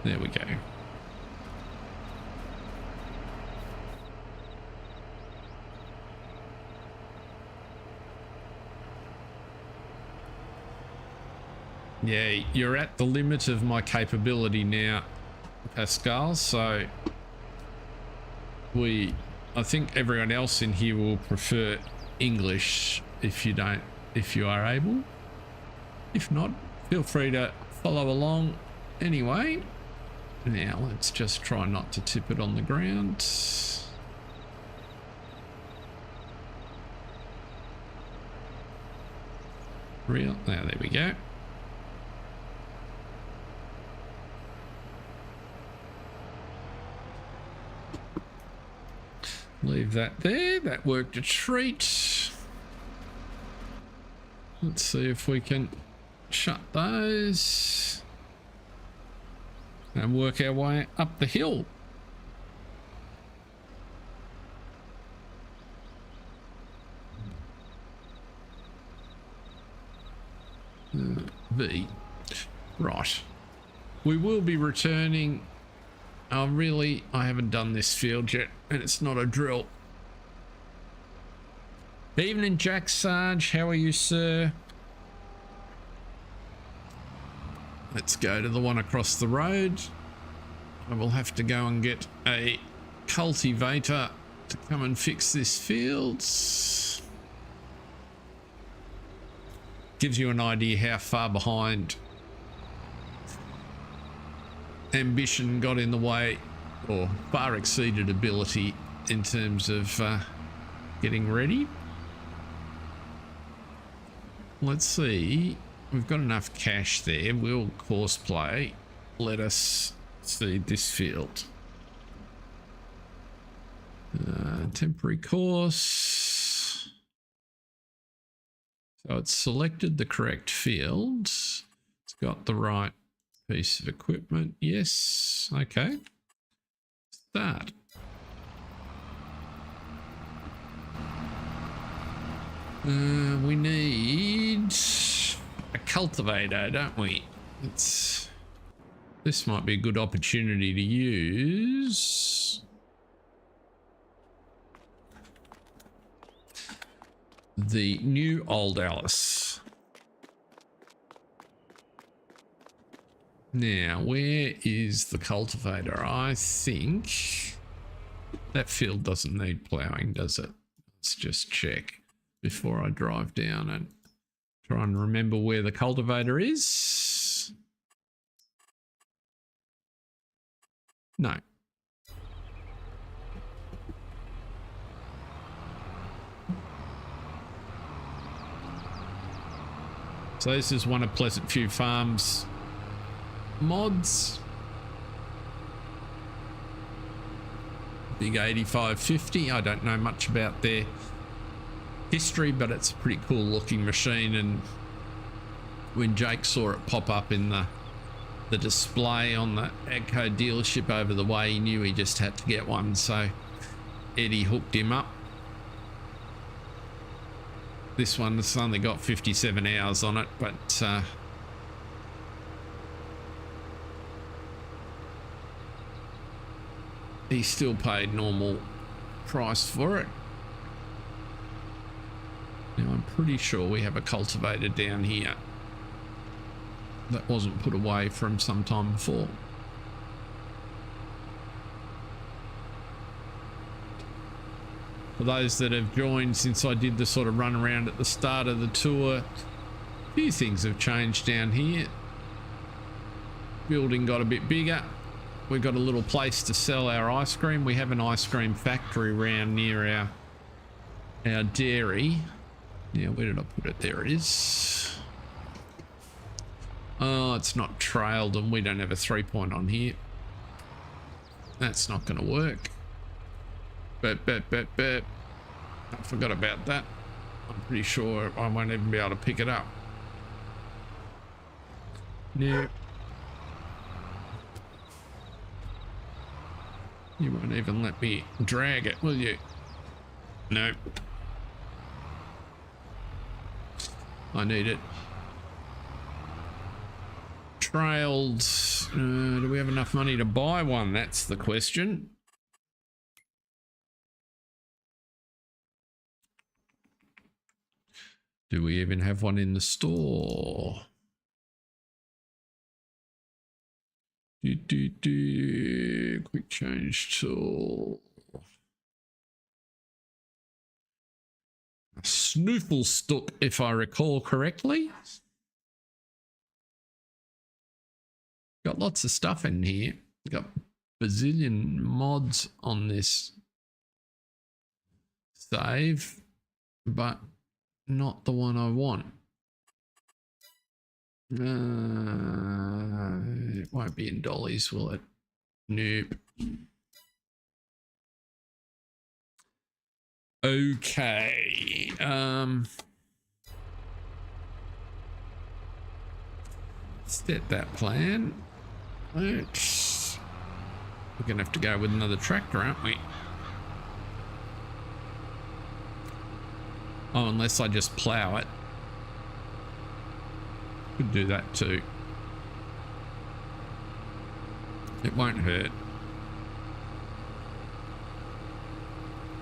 There we go. Yeah, you're at the limit of my capability now, Pascal, so I think everyone else in here will prefer English if you are able. If not, feel free to follow along anyway. Now let's just try not to tip it on the ground. Now there we go. Leave that there. That worked a treat. Let's see if we can shut those and work our way up the hill. V. Right. We will be returning. I haven't done this field yet, and it's not a drill. Evening, Jack Sarge. How are you, sir? Let's go to the one across the road. I will have to go and get a cultivator to come and fix this field. Gives you an idea how far behind ambition got in the way or far exceeded ability in terms of getting ready. Let's see. We've got enough cash there. We'll course play. Let us see this field. Temporary course. So it's selected the correct field. It's got the right piece of equipment. Yes. Okay. Start. We need a cultivator, don't we? This might be a good opportunity to use the new old Alice. Now, where is the cultivator? I think that field doesn't need ploughing, does it? Let's just check before I drive down and try and remember where the cultivator is. No. So this is one of Pleasant View Farms mods. Big 8550. I don't know much about their history, but it's a pretty cool looking machine, and when Jake saw it pop up in the display on the AGCO dealership over the way, he knew he just had to get one, so Eddie hooked him up. This one has only got 57 hours on it, but he still paid normal price for it. Now, I'm pretty sure we have a cultivator down here that wasn't put away from some time before. For those that have joined since I did the sort of run around at the start of the tour, a few things have changed down here. Building got a bit bigger. We've got a little place to sell our ice cream. We have an ice cream factory around near our dairy. Now, where did I put it? There it is. Oh, it's not trailed, and we don't have a 3-point on here. That's not going to work. But I forgot about that. I'm pretty sure I won't even be able to pick it up. No. You won't even let me drag it, will you? No. I need it trailed. Do we have enough money to buy one? That's the question. Do we even have one in the store? Quick change tool. Snoofle stuck, if I recall correctly. Got lots of stuff in here. Got bazillion mods on this save, but not the one I want. It won't be in dollies, will it? Nope. Okay. Set that plan. We're gonna have to go with another tractor, aren't we? Oh, unless I just plow it. Could do that too. It won't hurt.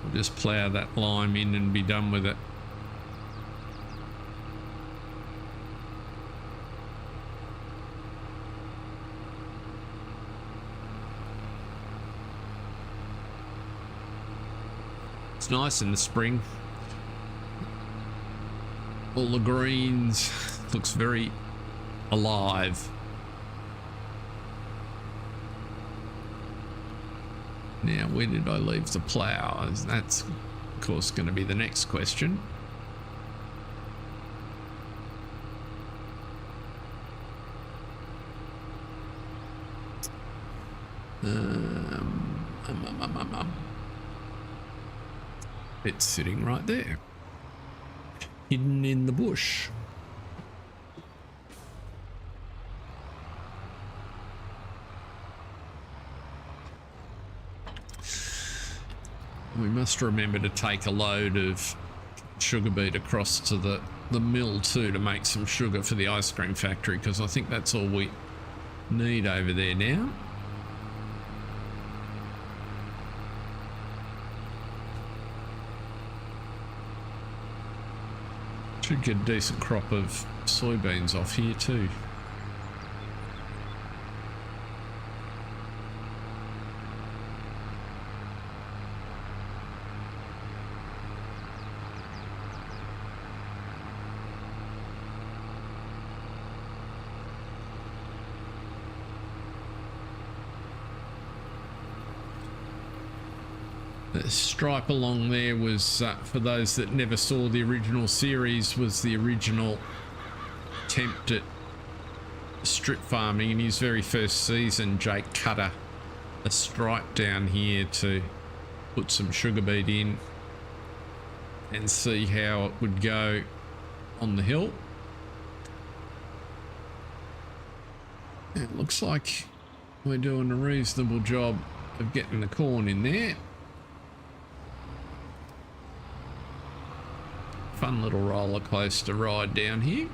We'll just plow that lime in and be done with it. It's nice in the spring. All the greens, looks very alive. Now, where did I leave the plough? That's, of course, going to be the next question. It's sitting right there, hidden in the bush. We must remember to take a load of sugar beet across to the mill too to make some sugar for the ice cream factory, because I think that's all we need over there now. Should get a decent crop of soybeans off here too. The stripe along there was, for those that never saw the original series, was the original attempt at strip farming. In his very first season, Jake cut a stripe down here to put some sugar beet in and see how it would go on the hill. It looks like we're doing a reasonable job of getting the corn in there. Fun little roller coaster ride down here.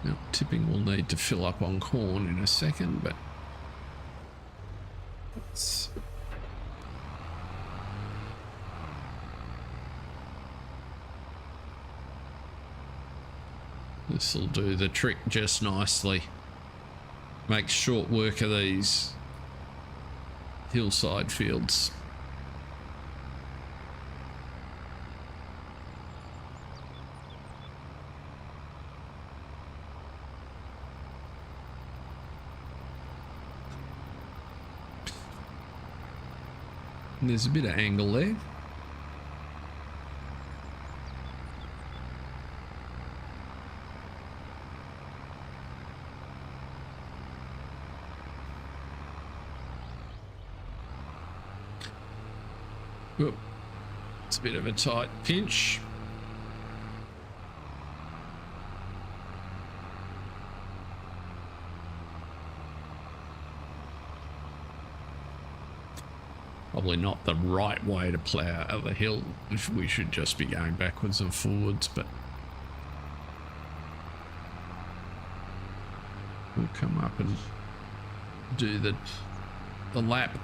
Now, tipping will need to fill up on corn in a second, but this will do the trick just nicely. Make short work of these hillside fields. And there's a bit of angle there. Whoop. It's a bit of a tight pinch. Probably not the right way to plough up the hill. We should just be going backwards and forwards, but we'll come up and do the lap.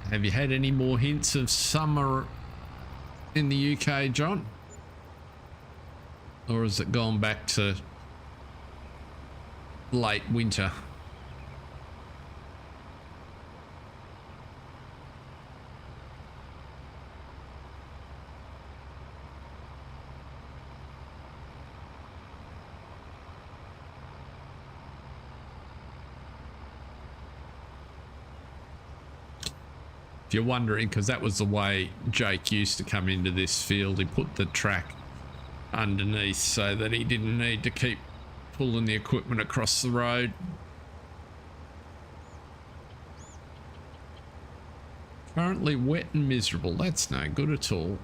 Have you had any more hints of summer in the UK, John? Or has it gone back to late winter? If you're wondering, because that was the way Jake used to come into this field, he put the track underneath so that he didn't need to keep pulling the equipment across the road. Currently wet and miserable. That's no good at all.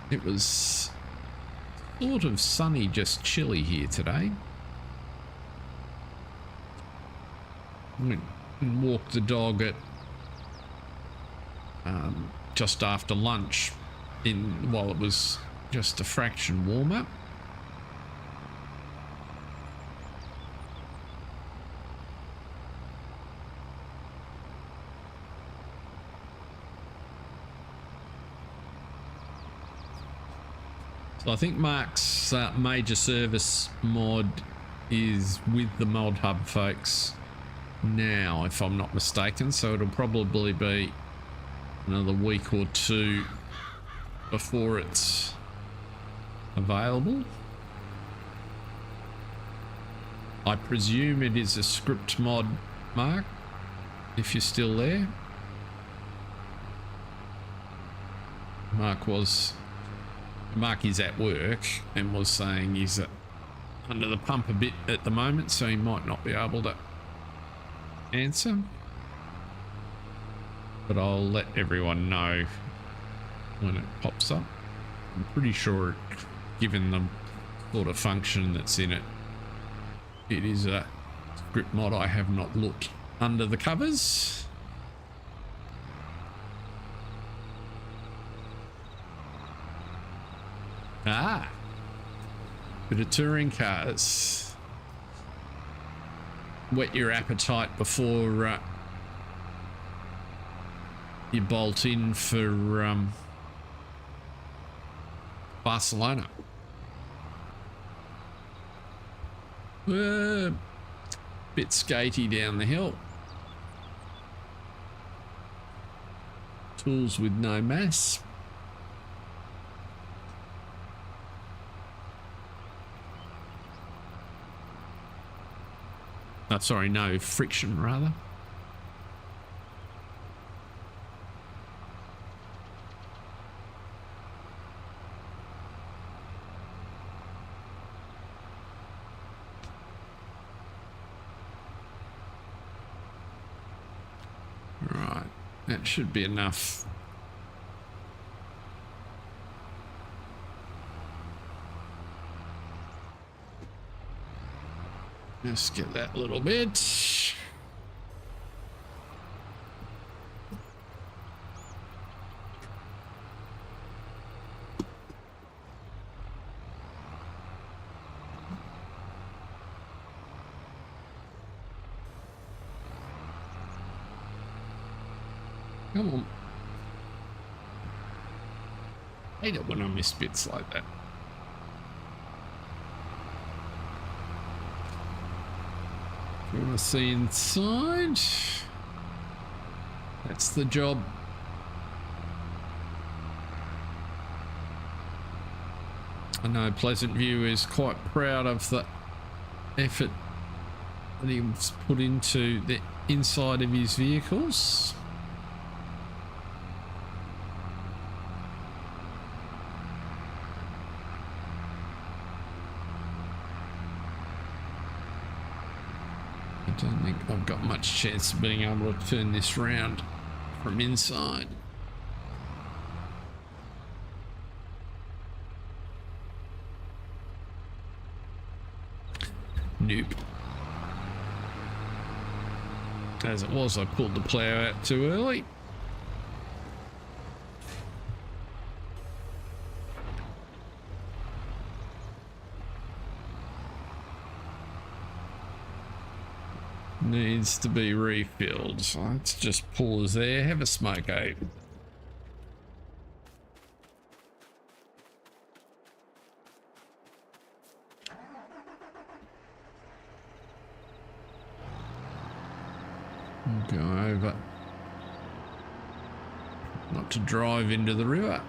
It was sort of sunny, just chilly here today. Went and walked the dog at just after lunch while it was just a fraction warmer. So I think Mark's major service mod is with the ModHub folks now, if I'm not mistaken. So it'll probably be another week or two before it's available. I presume it is a script mod, Mark, if you're still there. Mark is at work and was saying he's under the pump a bit at the moment, so he might not be able to answer. But I'll let everyone know when it pops up. I'm pretty sure, given the sort of function that's in it, it is a script mod. I have not looked under the covers. Ah, bit of touring cars. Whet your appetite before you bolt in for Barcelona. Bit skatey down the hill. Tools with no mass. Oh, sorry, no friction, rather. Right, that should be enough. Let's get that little bit. Come on. I hate it when I miss bits like that. You want to see inside? That's the job. I know Pleasant View is quite proud of the effort that he's put into the inside of his vehicles. I don't think I've got much chance of being able to turn this round from inside. Nope. As it was, I pulled the plough out too early. Needs to be refilled. So let's just pause there, have a smoke out. Go over. Not to drive into the river.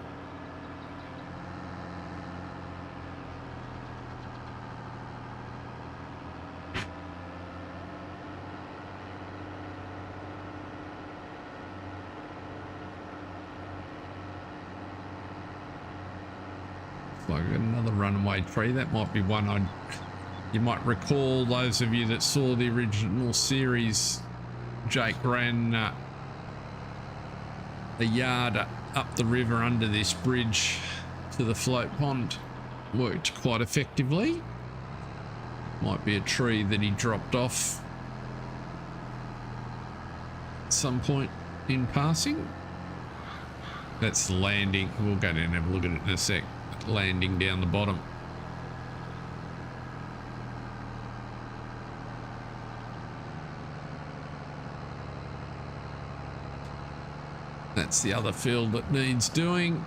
Like another runaway tree. That might be one you might recall, those of you that saw the original series. Jake ran a yard up the river under this bridge to the float pond. Worked quite effectively. Might be a tree that he dropped off at some point in passing. That's the landing. We'll go down and have a look at it in a sec. Landing down the bottom. That's the other field that needs doing.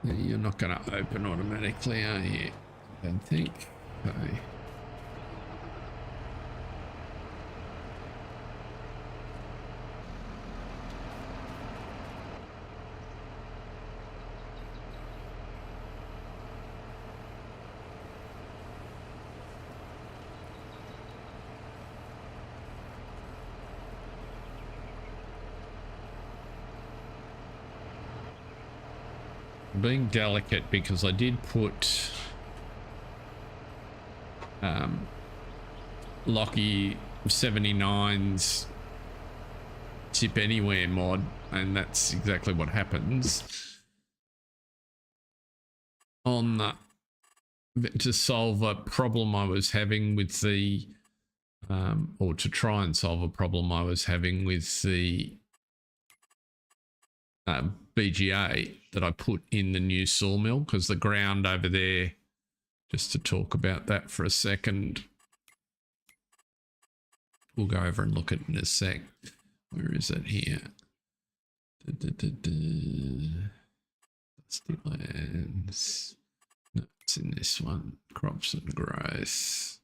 You're not going to open automatically, are you? I don't think. Okay. Being delicate because I did put Lockie 79's tip anywhere mod, and that's exactly what happens on the, to solve a problem I was having with the or to try and solve a problem I was having with the BGA that I put in the new sawmill, because the ground over there, just to talk about that for a second, we'll go over and look at it in a sec. Where is it here? Dusty lands. No, it's in this one. Crops and growth.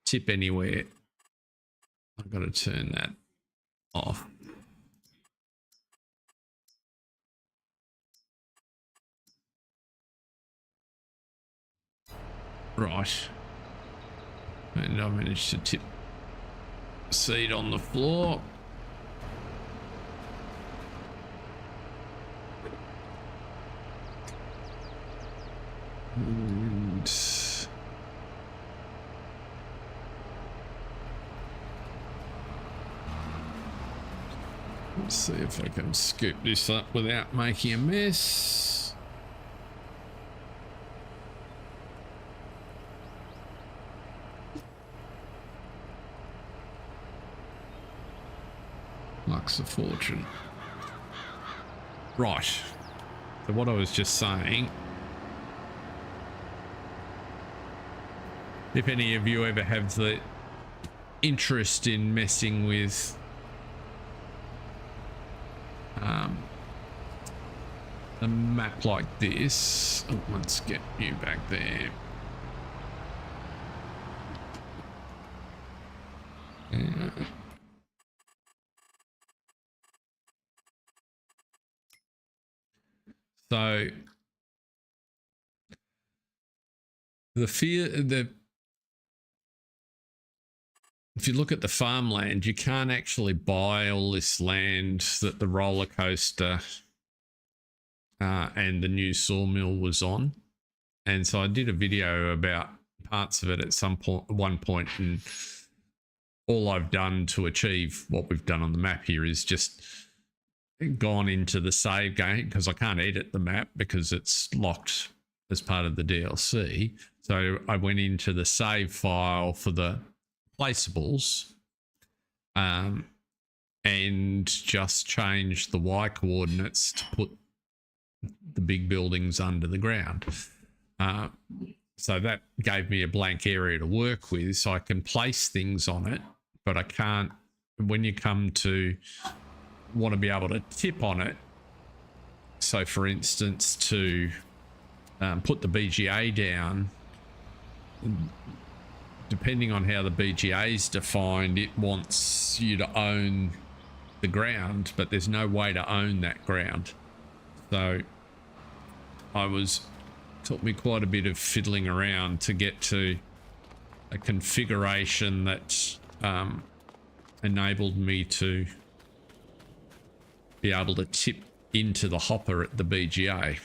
Tip anywhere. I've got to turn that off. Right. And I managed to tip seed on the floor. And let's see if I can scoop this up without making a mess. Luck's a fortune. Right. So what I was just saying, if any of you ever have the interest in messing with a map like this, let's get you back there. So if you look at the farmland, you can't actually buy all this land that the roller coaster and the new sawmill was on. And so I did a video about parts of it at one point, and all I've done to achieve what we've done on the map here is just gone into the save game, because I can't edit the map because it's locked as part of the DLC. So I went into the save file for the placeables and just changed the Y coordinates to put the big buildings under the ground. So that gave me a blank area to work with, so I can place things on it, but I can't, when you come to want to be able to tip on it. So for instance, to put the BGA down, depending on how the BGA is defined, it wants you to own the ground, but there's no way to own that ground. So took me quite a bit of fiddling around to get to a configuration that enabled me to be able to tip into the hopper at the BGA.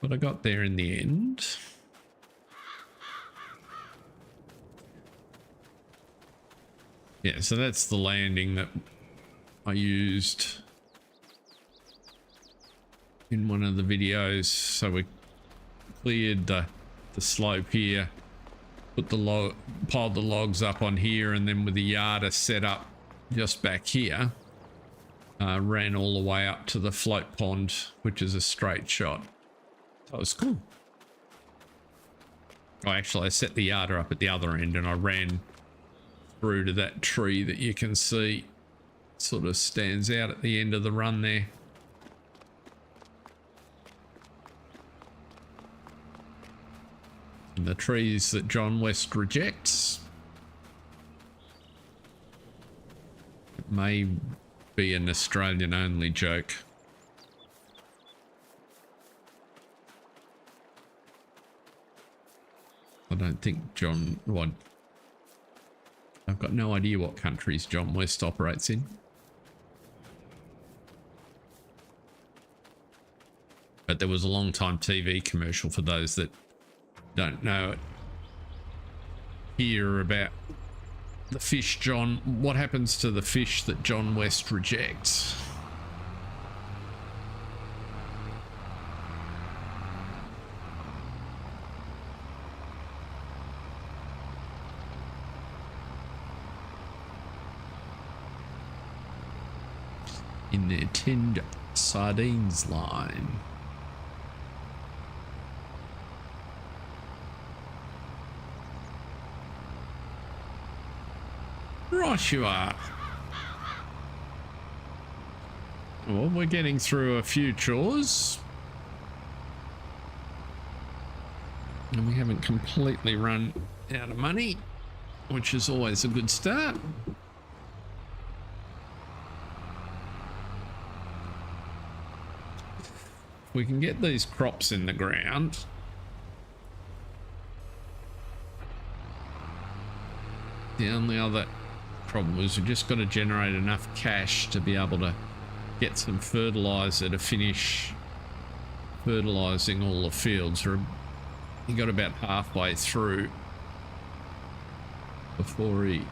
But I got there in the end. Yeah, so that's the landing that I used in one of the videos. So we cleared the slope here, put the piled the logs up on here, and then with the yarder set up just back here, ran all the way up to the float pond, which is a straight shot. That was cool. Oh, actually, I set the yarder up at the other end, and I ran through to that tree that you can see sort of stands out at the end of the run there. And the trees that John West rejects. It may be an Australian only joke. I don't think John... Well, I've got no idea what countries John West operates in. But there was a long time TV commercial for those that don't know it. Hear about the fish John... What happens to the fish that John West rejects? In their tinned sardines line. Right you are. Well, we're getting through a few chores. And we haven't completely run out of money, which is always a good start. We can get these crops in the ground. The only other problem is we've just got to generate enough cash to be able to get some fertilizer to finish fertilizing all the fields. You got about halfway through before he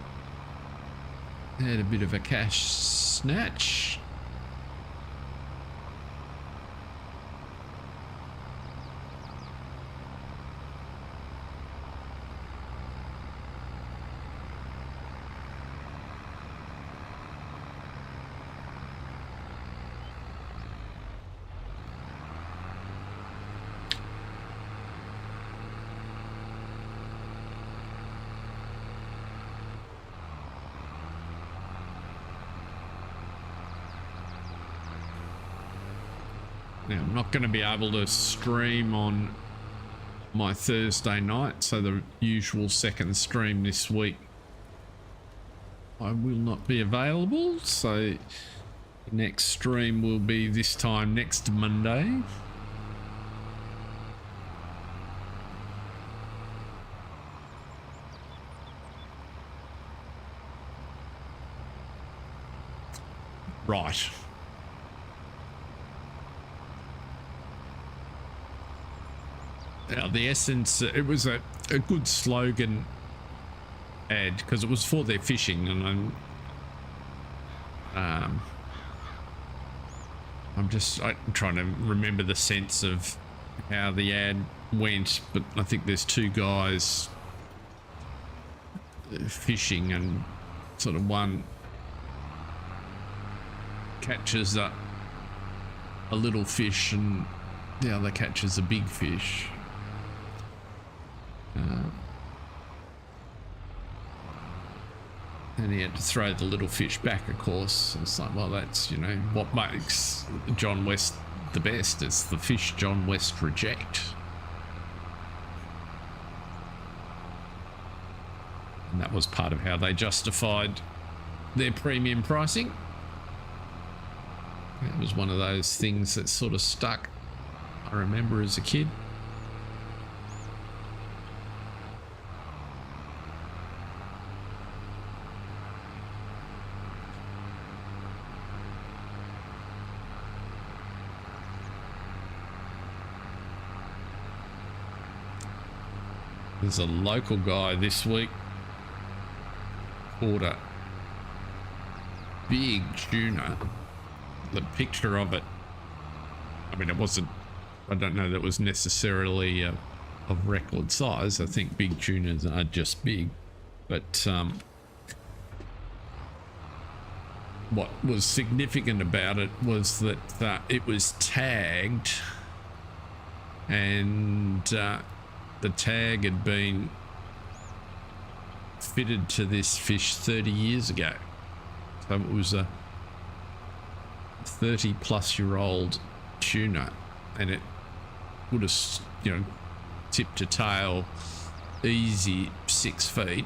had a bit of a cash snatch. Now, I'm not going to be able to stream on my Thursday night, so the usual second stream this week I will not be available, so the next stream will be this time next Monday. Right. Now, the essence, it was a good slogan ad because it was for their fishing, and I'm trying to remember the sense of how the ad went, but I think there's two guys fishing, and sort of one catches a little fish and the other catches a big fish. And he had to throw the little fish back, of course. It's like, well, that's, you know, what makes John West the best. It's the fish John West reject. And that was part of how they justified their premium pricing. It was one of those things that sort of stuck, I remember as a kid. There's a local guy this week caught a big tuna. The picture of it, I mean, it wasn't, I don't know that it was necessarily of record size. I think big tunas are just big, but what was significant about it was that it was tagged, and the tag had been fitted to this fish 30 years ago. So it was a 30-plus-year-old tuna, and it would have, you know, tip to tail easy 6 feet.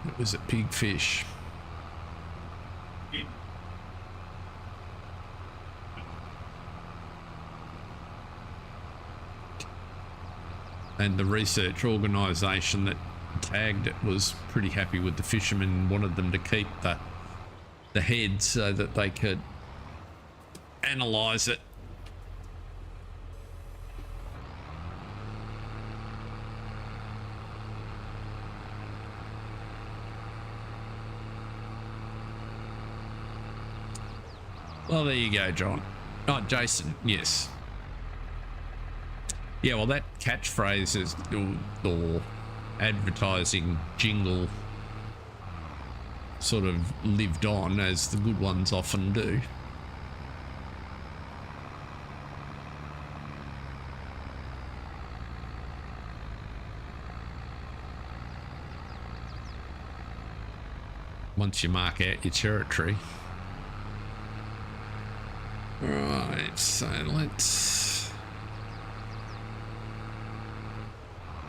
It was a big fish. And the research organisation that tagged it was pretty happy with the fishermen and wanted them to keep the head so that they could analyse it. Well, there you go, John. Oh, Jason, yes. Yeah, well, that catchphrase is, or advertising jingle sort of lived on, as the good ones often do. Once you mark out your territory. Right, so let's,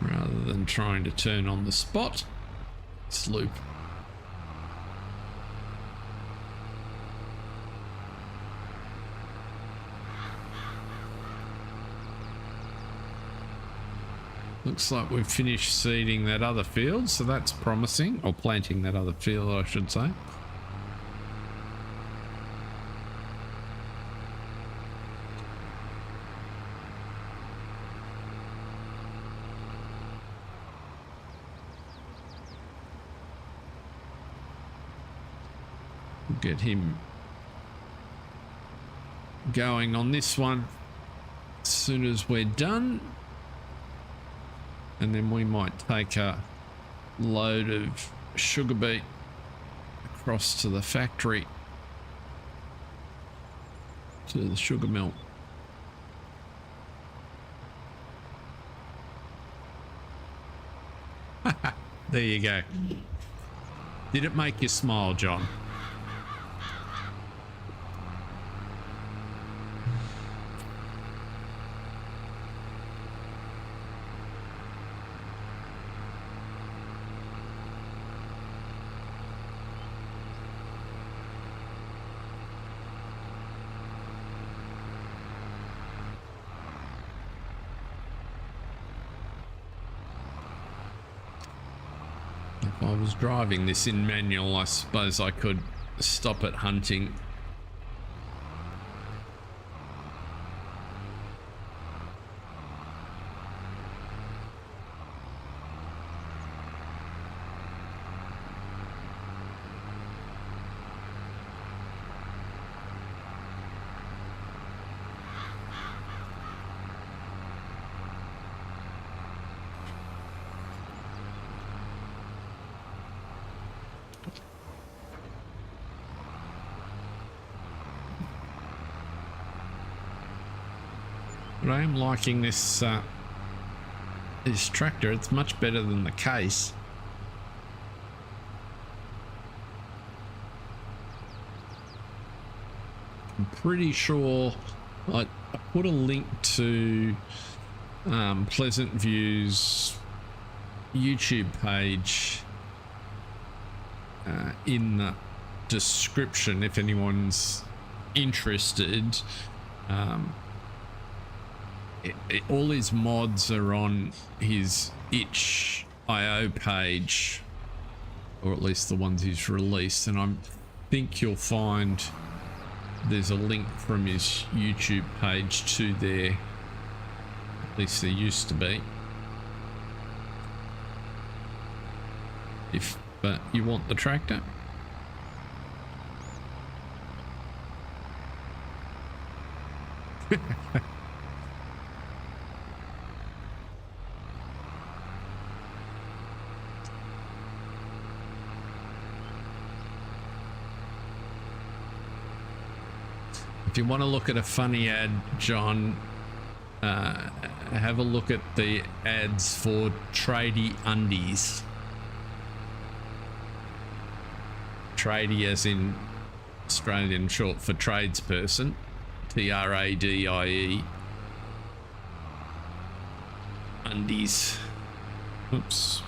rather than trying to turn on the spot, let's loop. Looks like we've finished seeding that other field, so that's promising, or planting that other field, I should say. Get him going on this one as soon as we're done, and then we might take a load of sugar beet across to the factory, to the sugar mill. There you go. Did it make you smile, John? If I was driving this in manual, I suppose I could stop at hunting. But I am liking this this tractor. It's much better than the case. I'm pretty sure I put a link to Pleasant View's YouTube page in the description if anyone's interested. All his mods are on his itch.io page, or at least the ones he's released, and I think you'll find there's a link from his YouTube page to there. At least there used to be. If you want the tractor. If you want to look at a funny ad, John, have a look at the ads for Tradie Undies. Tradie as in Australian short for tradesperson. TRADIE. Undies. Oops.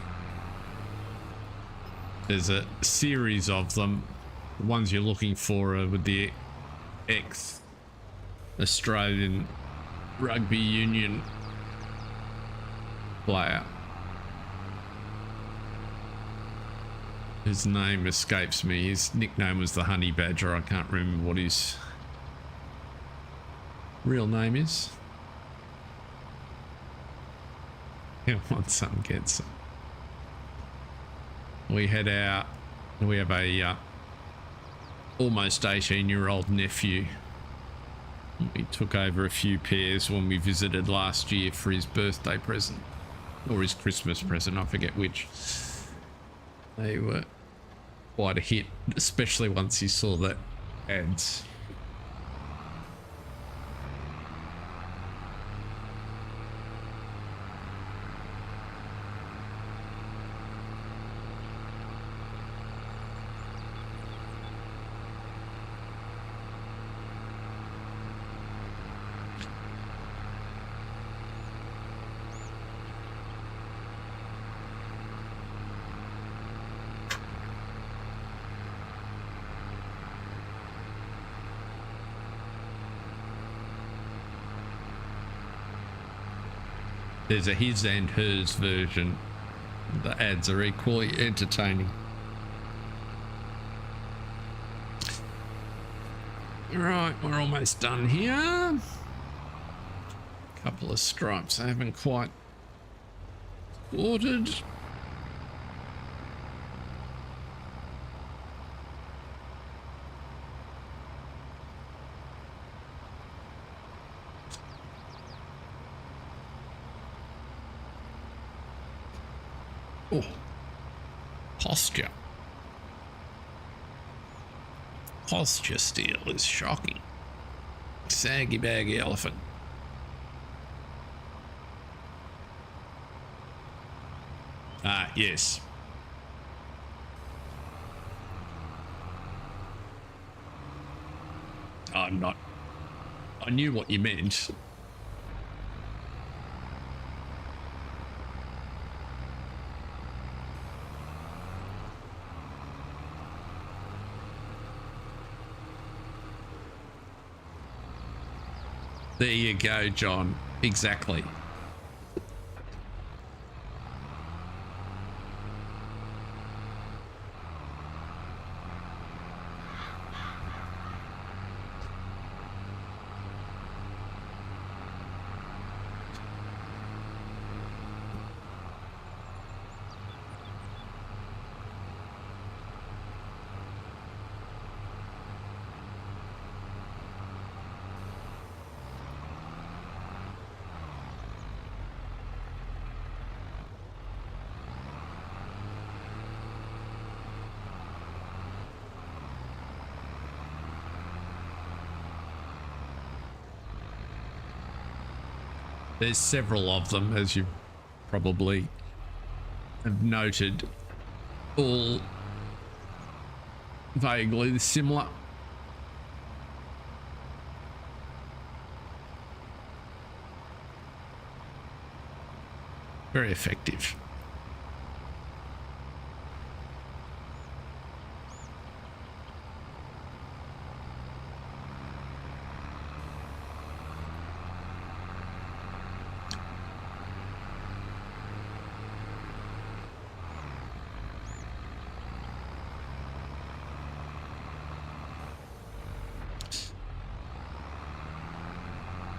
There's a series of them. The ones you're looking for are with the ex-Australian rugby union player. His name escapes me. His nickname was the Honey Badger. I can't remember what his real name is. Yeah, one son gets it. We have a almost 18-year-old nephew. We took over a few pairs when we visited last year for his birthday present, or his Christmas present, I forget which. They were quite a hit, especially once he saw the ads. There's a his and hers version. The ads are equally entertaining. Right, we're almost done here. Couple of stripes I haven't quite ordered. Oh, posture. Posture steel is shocking. Saggy baggy elephant. Ah, yes. I'm not. I knew what you meant. There you go, John. Exactly. There's several of them, as you probably have noted, all vaguely similar. Very effective.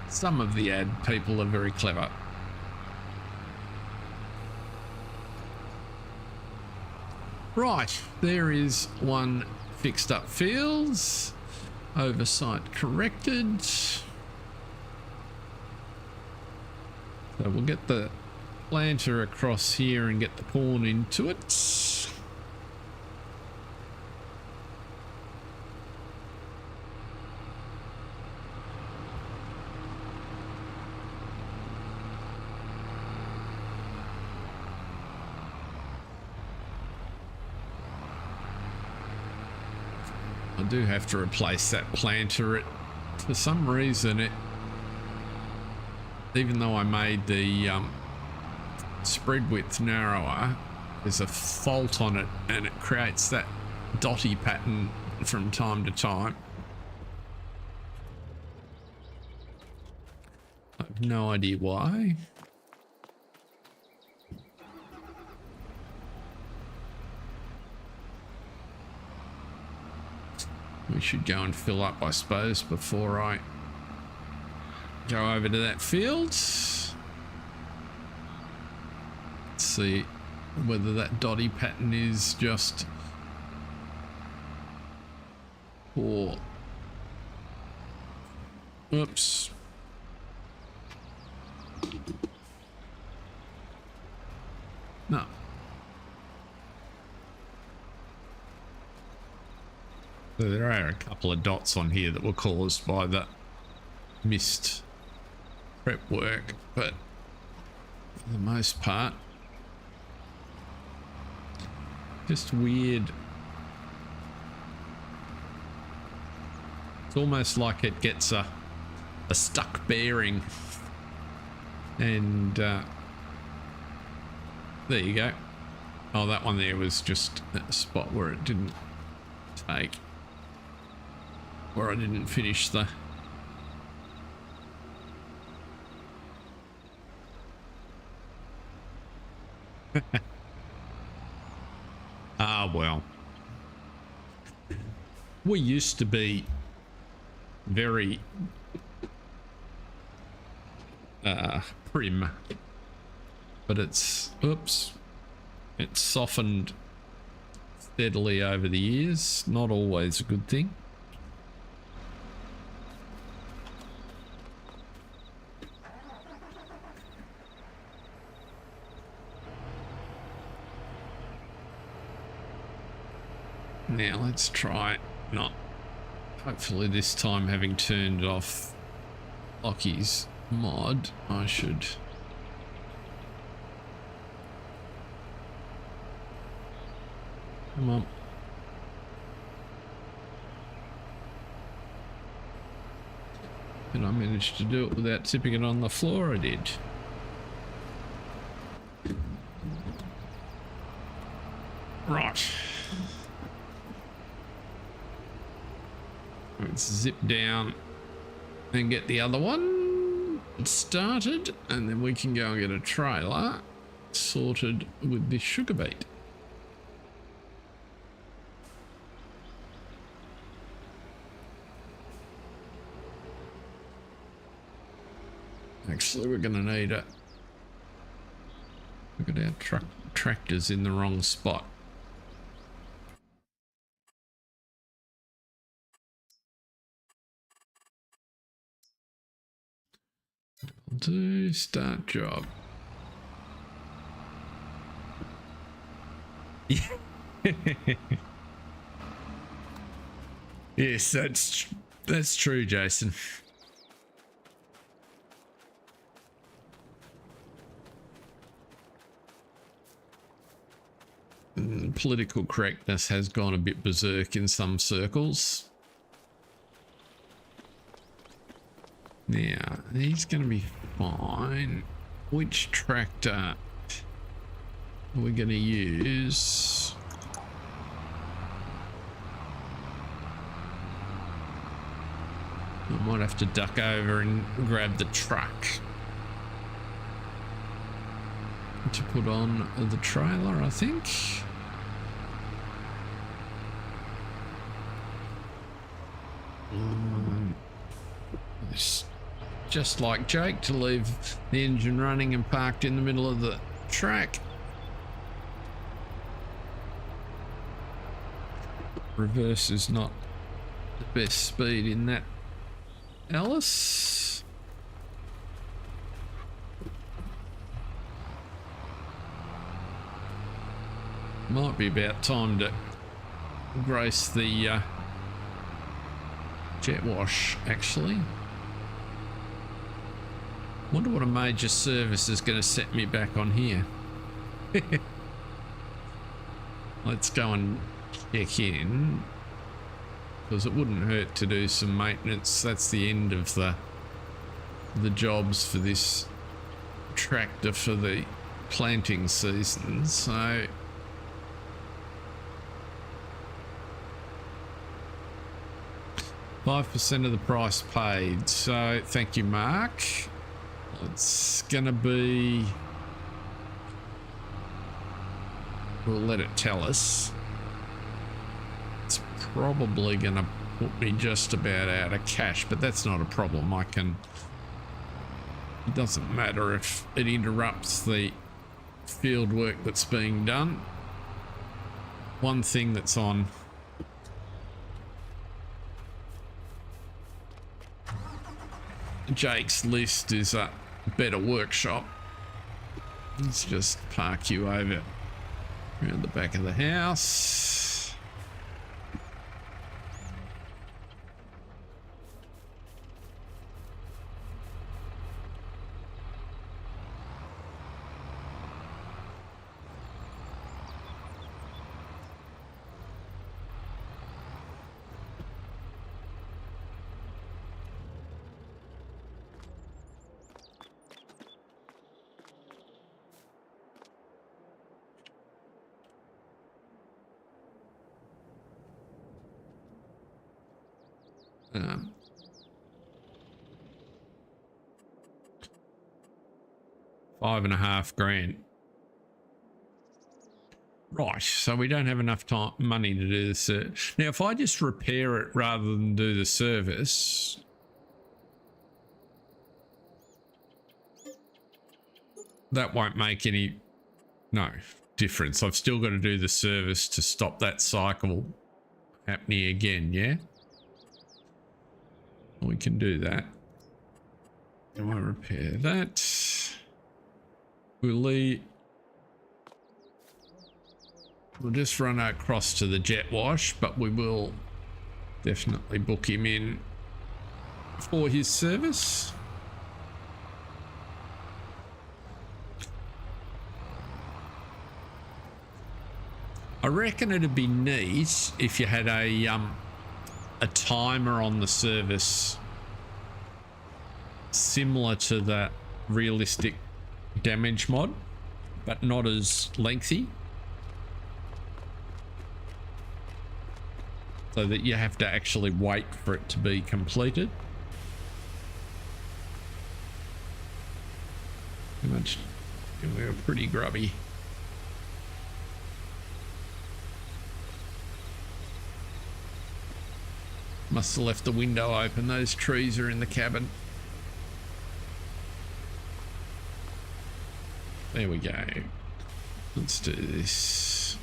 Some of the ad people are very clever. Right, there is one fixed up fields. Oversight corrected. So we'll get the planter across here and get the corn into it. I do have to replace that planter. For some reason, even though I made the spread width narrower, there's a fault on it and it creates that dotty pattern from time to time. I have no idea why. We should go and fill up, I suppose, before I go over to that field. Let's see whether that dotty pattern is just poor. Oops. No. So there are a couple of dots on here that were caused by the missed prep work, but for the most part, just weird. It's almost like it gets a stuck bearing, and there you go. Oh, that one there was just a spot where it didn't take, where I didn't finish the ah, well, we used to be very prim, but it's, oops, it's softened steadily over the years. Not always a good thing. Now let's try not, hopefully this time, having turned off Lockie's mod, I should come on. And I managed to do it without tipping it on the floor. I did. Right. Let's zip down and get the other one started, and then we can go and get a trailer sorted with this sugar beet. Actually, we're going to need a... We've got our tractors in the wrong spot. Do start job. Yeah. Yes, that's true, Jason. Political correctness has gone a bit berserk in some circles. Now, he's going to be fine. Which tractor are we going to use? I might have to duck over and grab the truck to put on the trailer, I think. It's just like Jake to leave the engine running and parked in the middle of the track. Reverse is not the best speed in that, Alice. Might be about time to grace the jet wash, actually. Wonder what a major service is going to set me back on here. Let's go and check in, because it wouldn't hurt to do some maintenance. That's the end of the jobs for this tractor for the planting season, so 5% of the price paid. So thank you, Mark. It's gonna be, we'll let it tell us. It's probably gonna put me just about out of cash, but that's not a problem. I can, it doesn't matter if it interrupts the field work that's being done. One thing that's on Jake's list is a better workshop. Let's just park you over around the back of the house. $5.5 grand. Right, so we don't have enough time, money to do this. Now, if I just repair it rather than do the service, that won't make any difference. I've still got to do the service to stop that cycle happening again, yeah? We can do that. And we'll repair that. We'll just run across to the jet wash, but we will definitely book him in for his service. I reckon it'd be neat if you had a timer on the service similar to that realistic damage mod, but not as lengthy, so that you have to actually wait for it to be completed. Too much. We were pretty grubby. Must have left the window open. Those trees are in the cabin. There we go. Let's do this.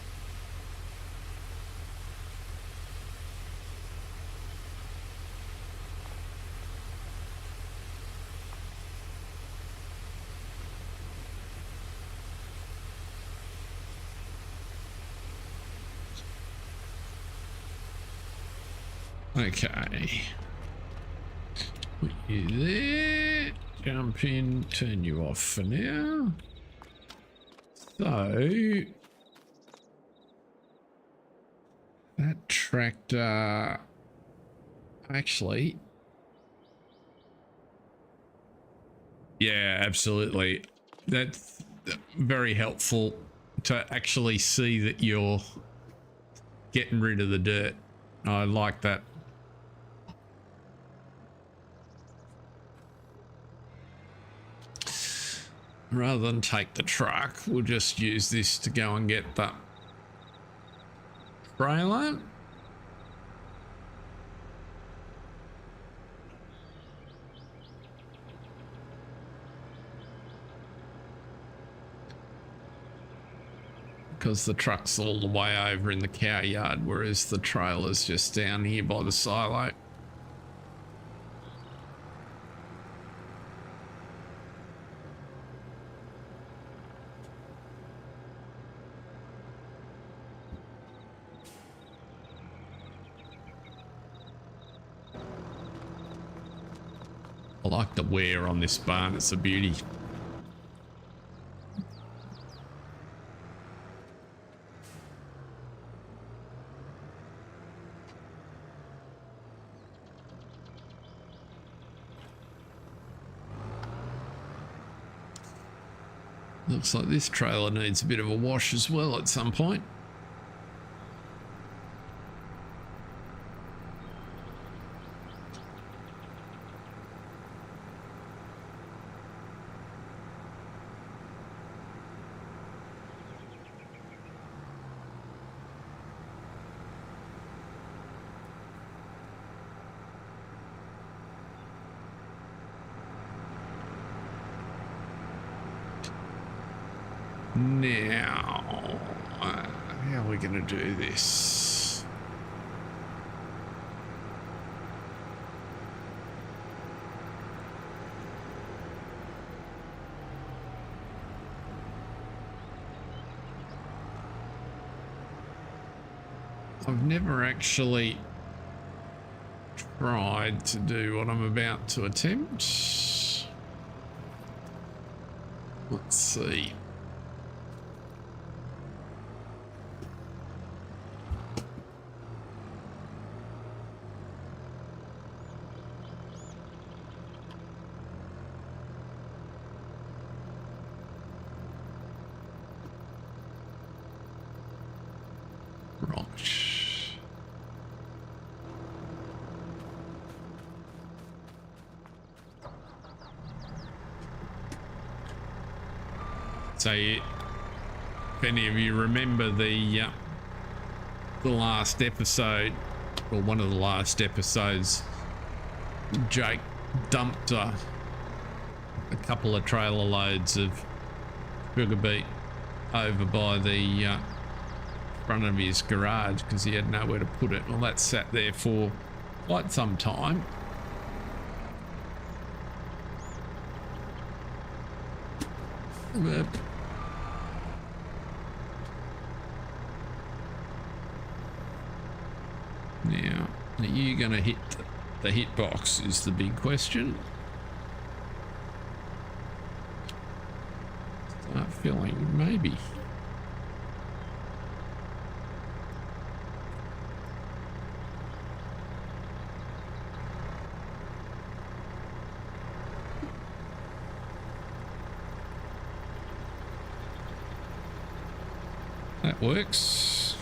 Okay. Put you there. Jump in. Turn you off for now. So that tractor actually, yeah, absolutely. That's very helpful to actually see that you're getting rid of the dirt. I like that. Rather than take the truck, we'll just use this to go and get the trailer. Because the truck's all the way over in the cow yard, whereas the trailer's just down here by the silo. I like the wear on this barn, it's a beauty. Looks like this trailer needs a bit of a wash as well at some point. Now, how are we going to do this? I've never actually tried to do what I'm about to attempt. Let's see. So, if any of you remember the last episode, or one of the last episodes, Jake dumped a couple of trailer loads of sugar beet over by the front of his garage because he had nowhere to put it. Well, that sat there for quite some time. Now, are you going to hit the hitbox is the big question. Start filling, maybe. That works.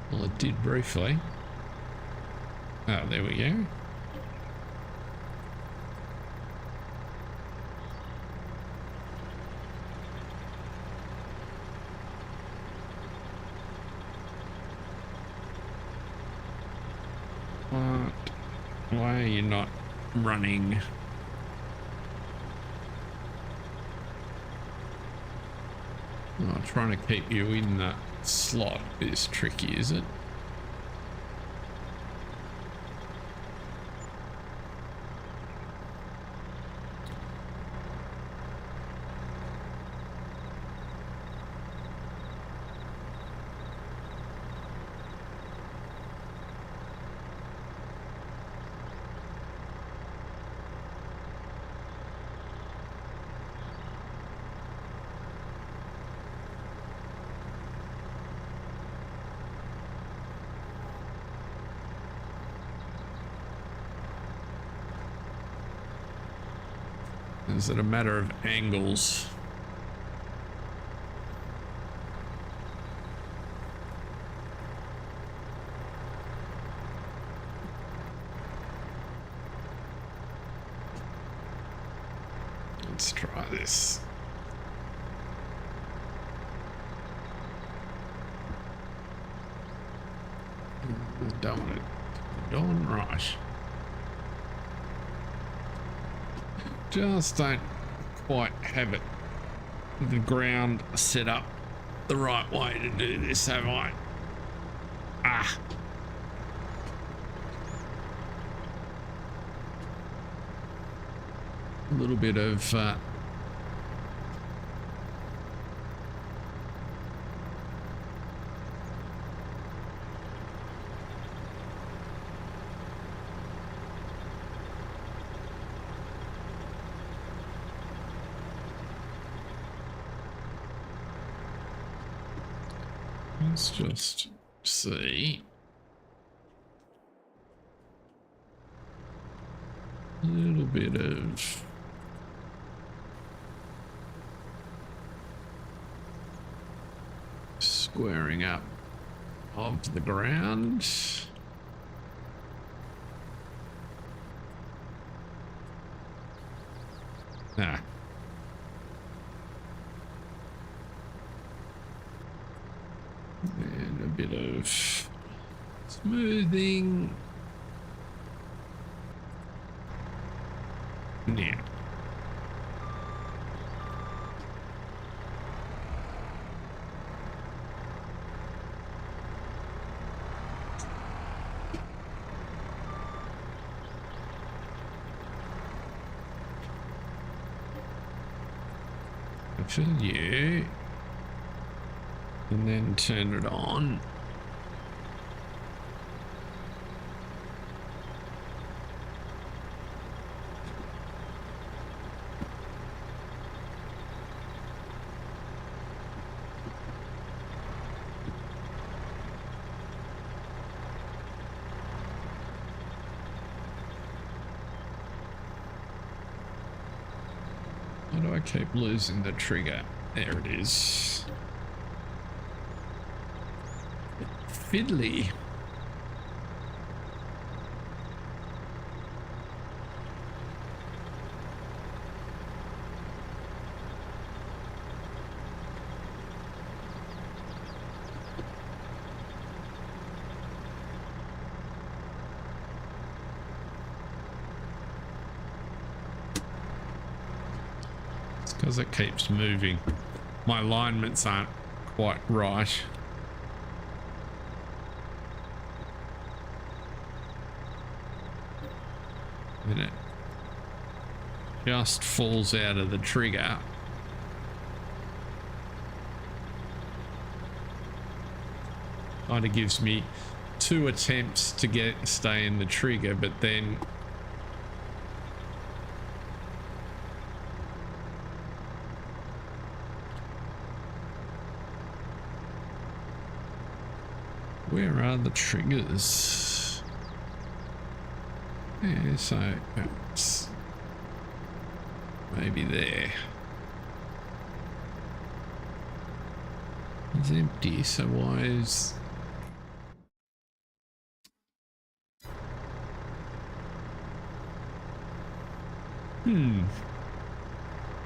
Well, it did briefly. Oh, there we go. Why are you not running? Oh, trying to keep you in that slot is tricky, is it? Is it a matter of angles? Let's try this. Don't want it. Going right. Just don't quite have it, the ground set up the right way to do this, have I? Ah. A little bit of Let's just see. A little bit of squaring up of the ground. Ah. And a bit of smoothing. Now. For you, and then turn it on. Why do I keep losing the trigger? There it is. Fiddly. Because it keeps moving. My alignments aren't quite right. And it just falls out of the trigger. Kind of gives me 2 attempts to stay in the trigger, but then where are the triggers? Yeah, so it's maybe there. It's empty, so why is...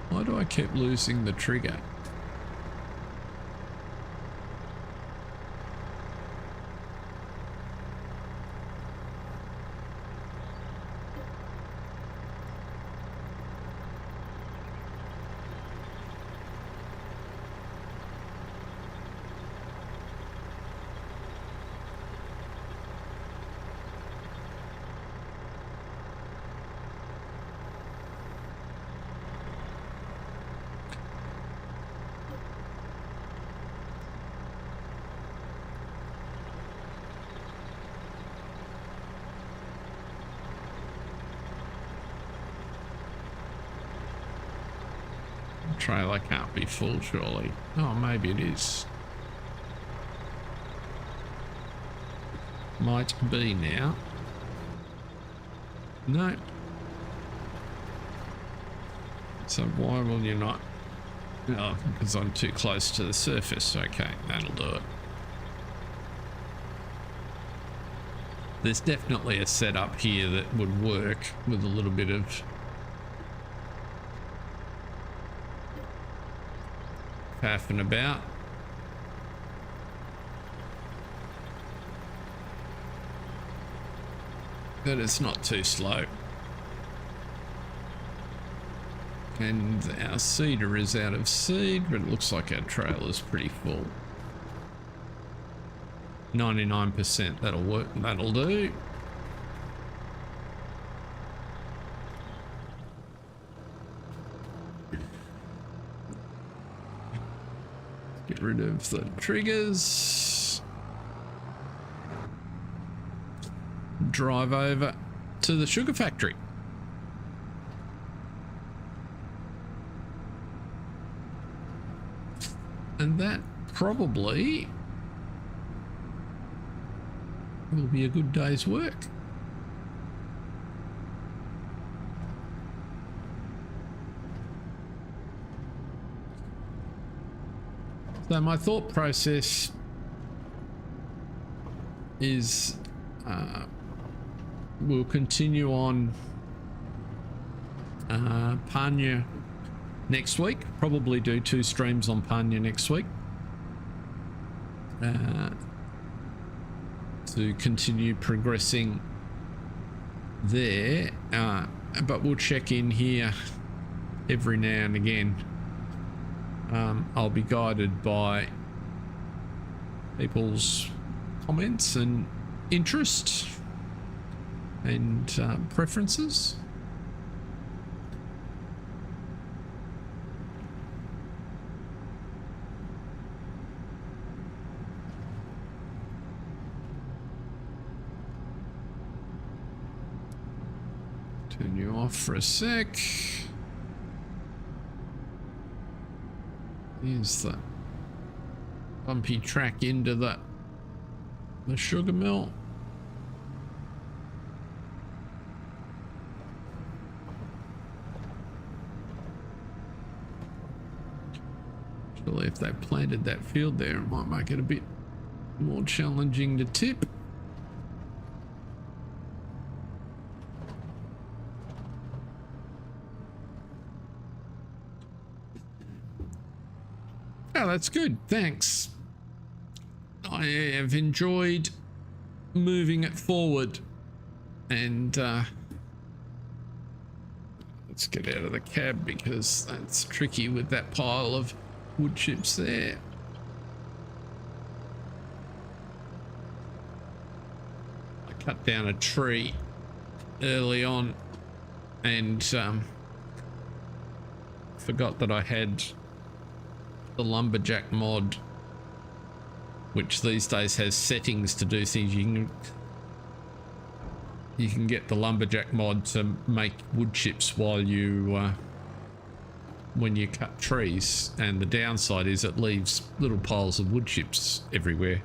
Why do I keep losing the trigger? Trailer can't be full, surely. Oh, maybe it is. Might be now. No. So why will you not? Oh, because I'm too close to the surface. Okay, that'll do it. There's definitely a setup here that would work with a little bit of faffing about. But it's not too slow. And our seeder is out of seed, but it looks like our trailer's pretty full. 99%, that'll work, that'll do. Get rid of the triggers. Drive over to the sugar factory. And that probably will be a good day's work. So my thought process is we'll continue on Panya next week. Probably do 2 streams on Panya next week to continue progressing there, but we'll check in here every now and again. I'll be guided by people's comments and interest and preferences. Turn you off for a sec. Here's the bumpy track into the sugar mill. Surely if they planted that field there, it might make it a bit more challenging to tip. Oh, that's good. Thanks. I have enjoyed moving it forward, and let's get out of the cab because that's tricky with that pile of wood chips there. I cut down a tree early on and forgot that I had the lumberjack mod, which these days has settings to do things. You can get the lumberjack mod to make wood chips while you when you cut trees, and the downside is it leaves little piles of wood chips everywhere,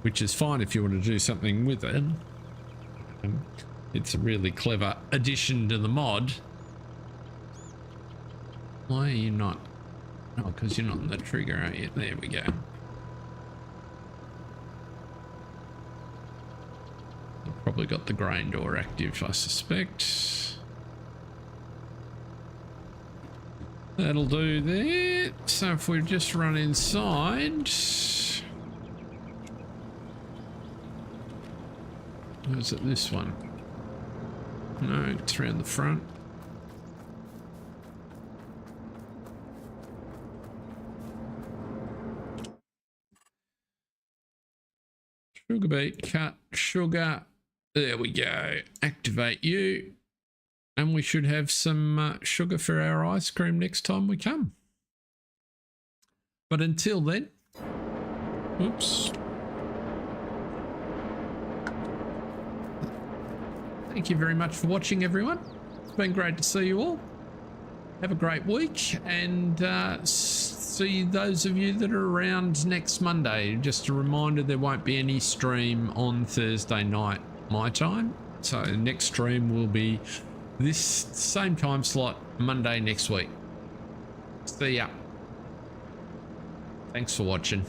which is fine if you want to do something with it. It's a really clever addition to the mod. Why are you not? Oh, because you're not on the trigger, aren't you? There we go. I've probably got the grain door active, I suspect. That'll do there. So if we just run inside. Or is it this one? No, it's around the front. Sugar beet, cut, sugar. There we go. Activate you. And we should have some sugar for our ice cream next time we come. But until then, oops. Thank you very much for watching, everyone. It's been great to see you all. Have a great week, and see those of you that are around next Monday. Just a reminder, there won't be any stream on Thursday night my time. So the next stream will be this same time slot Monday next week. See ya. Thanks for watching.